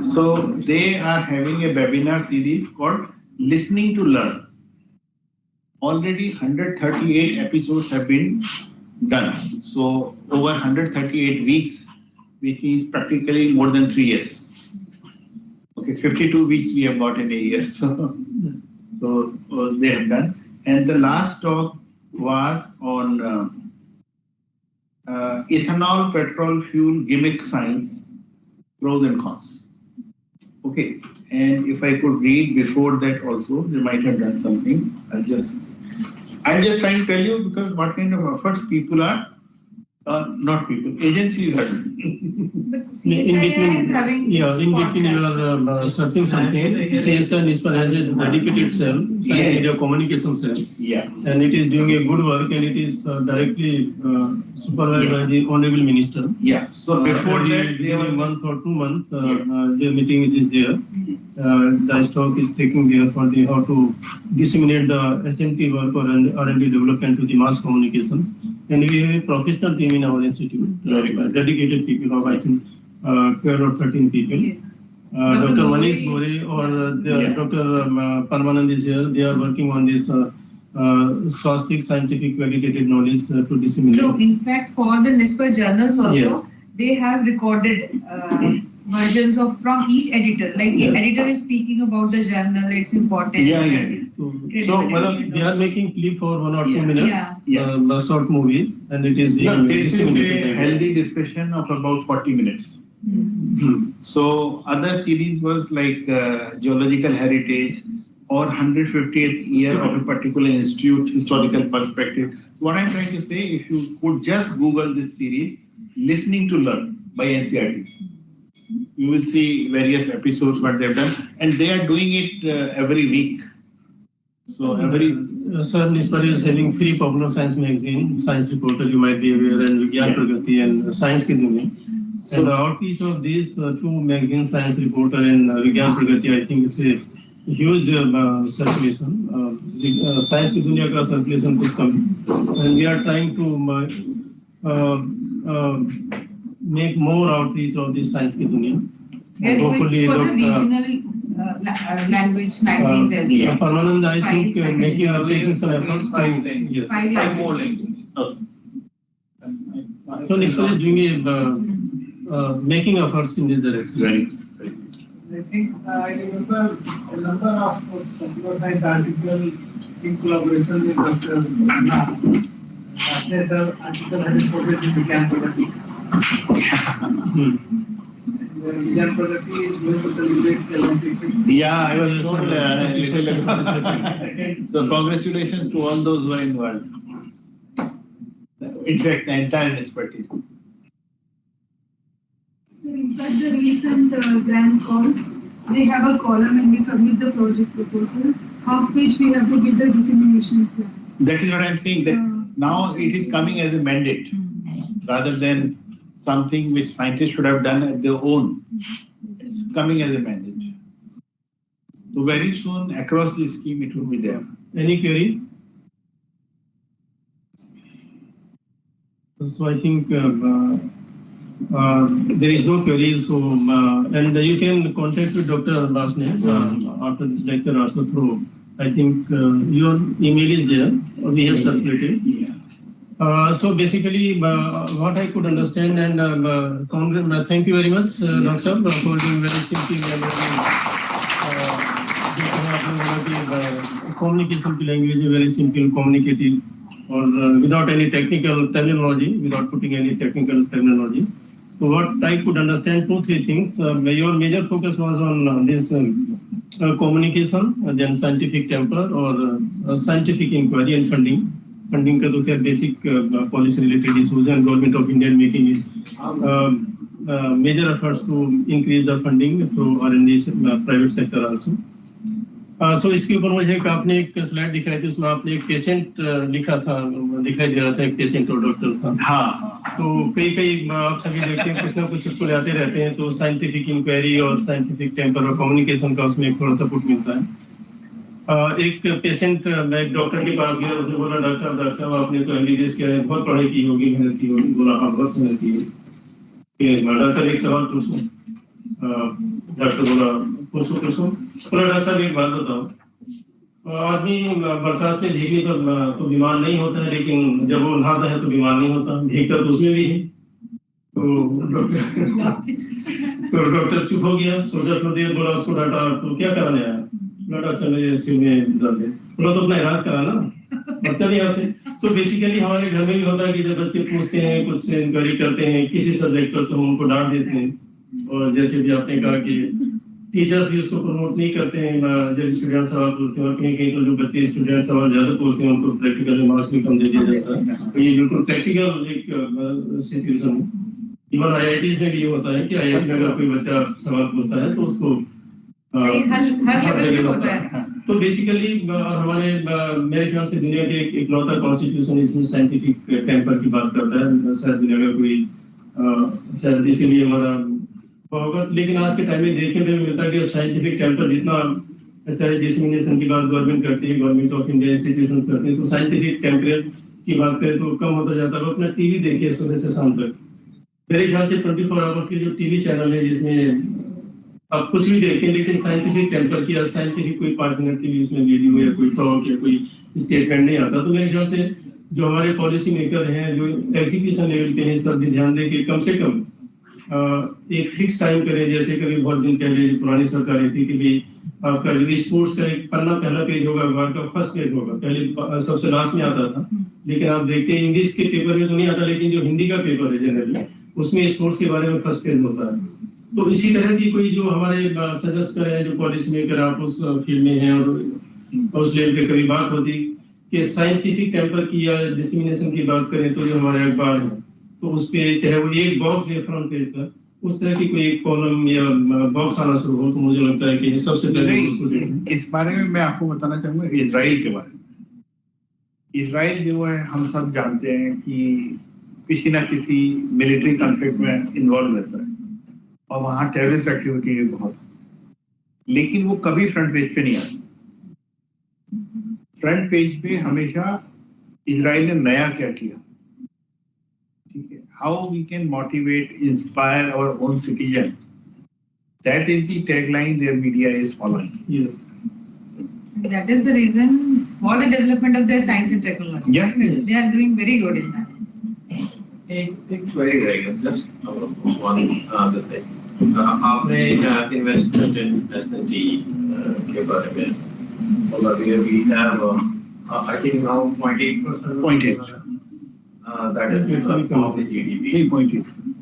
H: So they are having a webinar series called Listening to Learn. Already 138 episodes have been done. So over 138 weeks, which means practically more than 3 years. Okay, 52 weeks we have got in a year. So they have done. And the last talk was on ethanol petrol fuel gimmick science, pros and cons. Okay, and if I could read before that also, they might have done something. I'm just trying to tell you because what kind of efforts people are, not people, agencies are doing.
D: But CSIR is having
A: in between you are searching something. CSIR NISPER has a dedicated cell, science media communication cell.
H: Yeah.
A: And it is doing a good work and it is directly supervised by the Honorable Minister.
H: Yeah. So before that,
A: they were 1 month or 2 months, the meeting is there. The stock is taking there for the how to disseminate the SMT work or R&D development to the mass communication. And we have a professional team in our institute, dedicated people of I think 12 or 13 people.
D: Yes.
A: Dr. Manish Gore or Dr. Parmanand is here. They are working on this swastik scientific validated knowledge to disseminate.
D: So in fact, for the NISPER journals also, they have recorded versions of from each editor. Like the editor is speaking about the journal, its importance.
A: So they are making clip for 1 or 2 minutes, short movies, and it is being
H: this is a healthy discussion of about 40 minutes. So other series was like geological heritage or 150th year of a particular institute, historical perspective. So what I'm trying to say, if you could just Google this series, Listening to Learn by NCRT, you will see various episodes what they've done, and they are doing it every week. So every
A: Sir, NISPAR is having 3 popular science magazine, Science Reporter, you might be aware, and Vigyan Pragati and Science Ki Duniya. And the outreach of these 2 magazines, Science Reporter and Vigyan Pragati, I think it's a huge circulation. Science Ki Duniya ka circulation kuch kam. And we are trying to make more outreach of this Science Ki Duniya.
D: Get
A: Hopefully,
D: for the regional language magazines as well.
A: Permanent, I think,
D: Five
A: making some efforts.
E: 5 languages.
A: Yes.
E: 5 more languages.
A: So NISPAR is doing making efforts in this direction.
H: very
I: I think I remember a number of computer science articles in collaboration with Dr. Anna. There's an article has been published in Vigyan Pragati. Vigyan Pragati is going to celebrate 75th.
H: Yeah, I was told a little ago. So congratulations to all those who are involved. In fact, the entire NISPAR team.
J: So in fact, the recent grant calls, they have a column and we submit the project proposal. Half page we have to give the dissemination plan.
H: That is what I'm saying, that now it is coming as a mandate rather than something which scientists should have done at their own. It's coming as a mandate. So very soon across the scheme it will be there.
A: Any query? So I think there is no query. So and you can contact with Dr. Basne after this lecture also through. I think your email is there. We have circulated. So basically, what I could understand, and thank you very much, Dr. Sahab, for doing very simple and communication language, very simple, communicative, or without any technical terminology, without putting any technical terminology. So what I could understand, 2-3 things. Your major focus was on this communication, then scientific temper, or scientific inquiry and funding. Funding का तो क्या basic policy related issues and government of India making it major efforts to increase the funding through R&D private sector also. So इसके ऊपर मुझे आपने एक slide दिखाई थी, उसमें आपने एक पेशेंट लिखा था, दिखाई दे रहा था एक पेशेंट और डॉक्टर था.
H: हाँ.
A: तो कई आप सभी देखते हैं कुछ ना कुछ उसको आते रहते हैं, तो साइंटिफिक इंक्वायरी और साइंटिफिक टेम्पर और कम्युनिकेशन का उसमें थोड़ा सा पुट मिलता है. एक पेशेंट मैं एक डॉक्टर के पास गया, उसने बोला डॉक्टर साहब आपने तो एमबीबीएस किया है, बहुत पढ़ाई की होगी, मेहनत की होगी. बोला हाँ बहुत मेहनत की है. डॉक्टर एक सवाल पूछूं? डॉक्टर बोला पूछो. बोला डॉक्टर साहब एक बात बताओ, आदमी बरसात में भीगने पर तो बीमार नहीं होता है, लेकिन जब वो नहाता है तो बीमार नहीं होता, भीगता तो उसमें भी है. तो डॉक्टर चुप हो गया, सोचा थोड़ी देर, बोला उसको डाटा तो क्या कराने आया? बोला चलो सिर में दर्द है. बोला तो अपना इलाज कराना, बच्चा नहीं हंसे. तो बेसिकली हमारे घर में भी होता है कि जब बच्चे पूछते हैं, कुछ इंक्वायरी करते हैं किसी सब्जेक्ट पर, तो हम उनको डांट देते हैं. और जैसे भी आपने कहा कि टीचर्स भी उसको प्रमोट नहीं करते हैं, जब स्टूडेंट सवाल पूछते हैं. कहीं तो जो बच्चे स्टूडेंट सवाल ज्यादा पूछते हैं उनको प्रैक्टिकल मार्क्स भी कम दे दिया जाता है. तो ये बिल्कुल प्रैक्टिकल एक सिचुएशन है. इवन IITs में भी ये होता है कि IIT में अगर कोई बच्चा सवाल पूछता है तो उसको
D: हर लेवल पे होता है.
A: तो बेसिकली हमारे मेरे ख्याल से दुनिया के एक इकलौता कॉन्स्टिट्यूशन इसमें साइंटिफिक टेम्पर की बात करता है. शायद दुनिया का कोई, शायद इसीलिए हमारा होगा. लेकिन आज के टाइम में देखने में मिलता है कि साइंटिफिक टेम्पर जितना चाहे डिसमिनेशन की बात गवर्नमेंट करती है, गवर्नमेंट ऑफ इंडिया इंस्टीट्यूशन करते हैं, तो साइंटिफिक टेम्पर की बात करें तो कम होता जाता है. अपना टीवी देखिए सुबह से शाम तक, मेरे ख्याल से 24 आवर्स के जो टीवी चैनल है जिसमें आप कुछ भी देखते हैं, लेकिन साइंटिफिक टेम्पर की या साइंटिफिक कोई 5 मिनट की भी उसमें वीडियो या कोई टॉक या कोई स्टेटमेंट नहीं आता. तो मेरे ख्याल से जो हमारे पॉलिसी मेकर हैं, जो एग्जीक्यूशन लेवल के हैं, इस पर भी ध्यान दें कि कम से कम एक फिक्स टाइम करें. जैसे कभी बहुत दिन पहले पुरानी सरकारें थी कि भाई आपका जो स्पोर्ट्स का एक पन्ना पहला पेज होगा, अखबार का फर्स्ट पेज होगा, पहले सबसे लास्ट में आता था. लेकिन आप देखते हैं इंग्लिश के पेपर में तो नहीं आता, लेकिन जो हिंदी का पेपर है जनरली उसमें स्पोर्ट्स के बारे में फर्स्ट पेज होता है. तो इसी तरह की कोई जो हमारे सजेस्ट करें, जो पॉलिसी मेकर आप उस फील्ड में हैं और उस लेवल पे कभी बात होती कि साइंटिफिक टेम्पर की या डिसमिनेशन की बात करें, तो जो हमारे अखबार है तो उस पे चाहे वो एक बॉक्स है फ्रंट पेज का, उस तरह की कोई कॉलम या बॉक्स आना शुरू हो तो मुझे लगता है कि सबसे पहले उसको देखना।
H: इस बारे में मैं आपको बताना चाहूंगा इजराइल के बारे में। इजराइल जो है हम सब जानते हैं कि किसी ना किसी मिलिट्री कॉन्फ्लिक्ट में इन्वॉल्व रहता है और वहाँ टेररिस्ट एक्टिविटी भी बहुत है, लेकिन वो कभी फ्रंट पेज पे नहीं आता। फ्रंट पेज पे हमेशा इजराइल ने नया क्या किया, ठीक है, how we can motivate inspire our own citizen, that is the tagline their media is following.
A: Yes.
D: That is the reason for the development of their science and technology.
H: Yeah.
D: They are doing very good in that.
K: एक query रहेगा, just one this thing. आपने investment in S&T के बारे में बोला, we have I think now 0.8%.
H: 0.8.
K: That is of the GDP.
H: 3.8.
K: In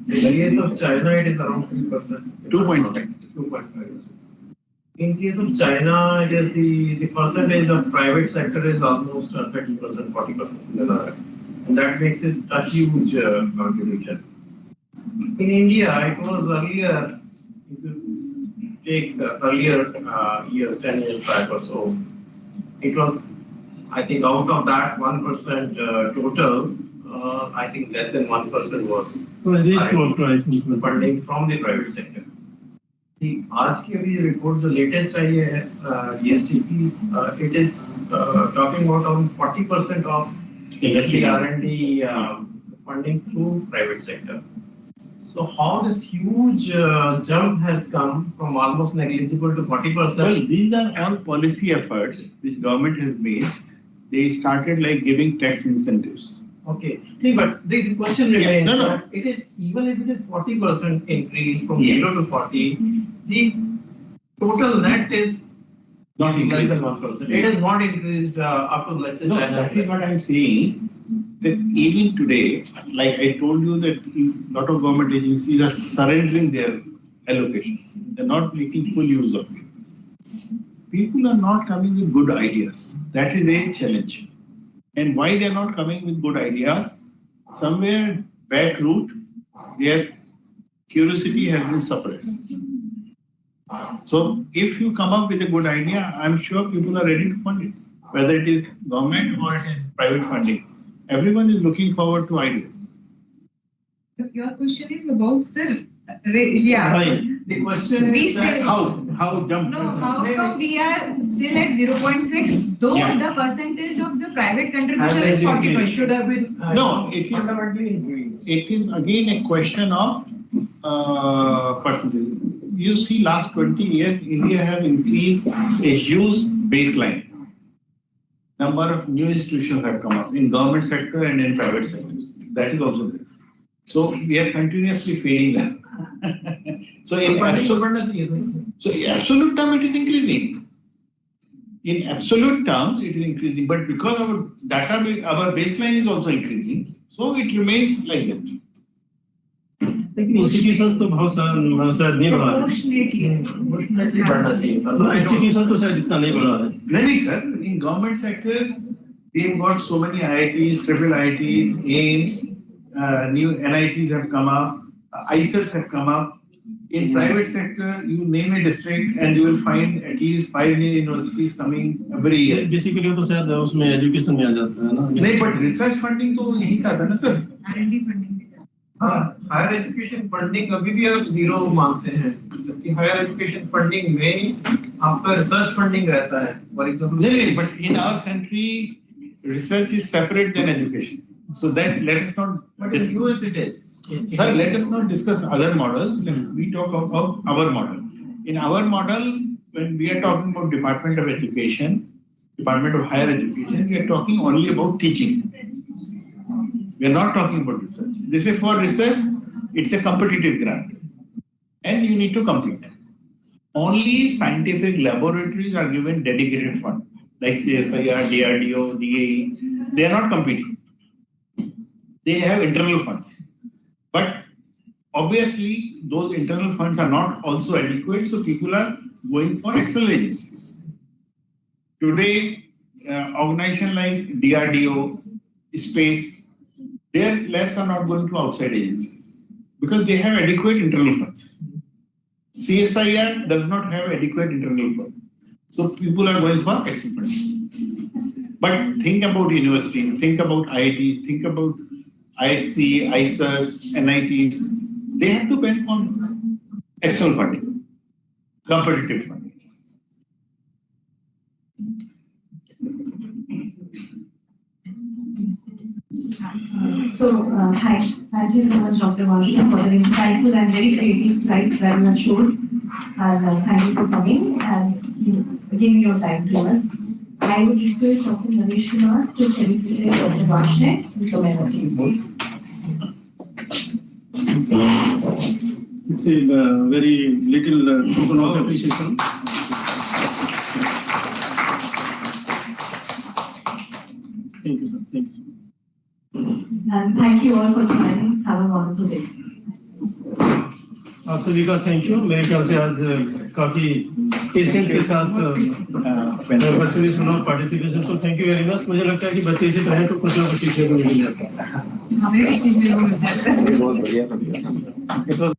K: the case of China, it is around 3%.
H: 2.5.
K: 2.5. In case of China, it is the percentage of private sector is almost 30%, 40%. And that makes it a huge contribution. In India, it was earlier, if you take earlier years, 10 years back or so, it was, I think out of that 1% total, I think less than 1% was funding from the private sector. आज की अभी report जो latest आई है ESTP's, it is talking about around 40% of the R&D funding through private sector. So how this huge jump has come from almost negligible to 40%?
H: Well, these are all policy efforts which government has made. They started like giving tax incentives.
K: Okay, but the question remains
H: no.
K: that it is, even if it is 40% increase from 0 to 40, the total net is
H: Not
K: less
H: increased.
K: than 1%. It is not increased up to, let's say,
H: No,
K: China.
H: that is what I am saying. That even today, like I told you, that a lot of government agencies are surrendering their allocations. They are not making full use of it. People are not coming with good ideas. That is a challenge. And why they are not coming with good ideas? Somewhere back route, their curiosity has been suppressed. So if you come up with a good idea, I'm sure people are ready to fund it, whether it is government or it is private funding. Everyone is looking forward to ideas.
D: Your question is about the
K: Right. The question
D: We
K: is that
D: still-
H: How jump?
D: No, how come we are still at 0.6, though
H: Yeah.
D: the percentage of the private contribution is
K: it
D: 40%?
K: should have been
H: No, it is
K: fundamentally increased.
H: It is again a question of percentage. You see, last 20 years, India have increased a huge baseline. Number of new institutions have come up in government sector and in private sectors. That is also there. So we are continuously fading them. So in absolute term, it is increasing. In absolute terms, it is increasing, but because our data, our baseline is also increasing, so it remains like that.
A: लेकिन institutions तो बहुत शायद नहीं बढ़ा है।
D: Proportionately.
K: बढ़ना चाहिए था।
A: इंस्टीट्यूशन तो शायद इतना नहीं बढ़ा है।
H: Really, sir, in government sector, we've got so many IITs, triple IITs, AIMS, new NITs have come up, ISETs have come up. In private sector, you name a district and you will find at least 5 new universities coming every year.
A: Basically तो शायद उसमें education में आ जाता है ना।
H: नहीं, but research funding तो यही से आता है ना sir.
D: R&D funding.
K: Higher education funding अभी भी आप जीरो मानते हैं, जबकि हायर एजुकेशन फंडिंग में आपका रिसर्च फंडिंग रहता है। फॉर एग्जांपल,
H: नहीं, but in our country, research is separate than education. So that let us not.
K: but in US it is.
H: Sir, let us not discuss other models. We talk about our model. In our model, when we are talking about Department of Education, Department of Higher Education, we are talking only about teaching. We are not talking about research. This is for research. It's a competitive grant, and you need to complete. Only scientific laboratories are given dedicated fund, like CSIR, DRDO, DAE. They are not competing. They have internal funds. But obviously, those internal funds are not also adequate, so people are going for external agencies. Today, organizations like DRDO, Space, their labs are not going to outside agencies. because they have adequate internal funds. CSIR does not have adequate internal funds. So people are going for external funding. But think about universities, think about IITs, think about ISC, ICERs, NITs. They have to bank on external funding, competitive funding.
B: Thank you so much, Dr. Wali, for the insightful and very creative slides that you have shown. And thank you for coming and giving your time to us. I would request Dr. Naresh Kumar to felicitate Dr. Varshney with the memorial.
A: It's a very little token of appreciation. Thank you, sir. Thank you.
B: And thank you all for joining. Have a wonderful day.
A: आप सभी का thank you. मेरे ख्याल से आज काफी patient के साथ बच्चों ने सुना पार्टिसिपेशन, तो थैंक यू वेरी मच। मुझे लगता है कि बच्चे इसी तरह तो कुछ ना कुछ सीखने को मिल जाता है।
D: हमें भी सीखने को मिलता है।
A: बहुत बढ़िया।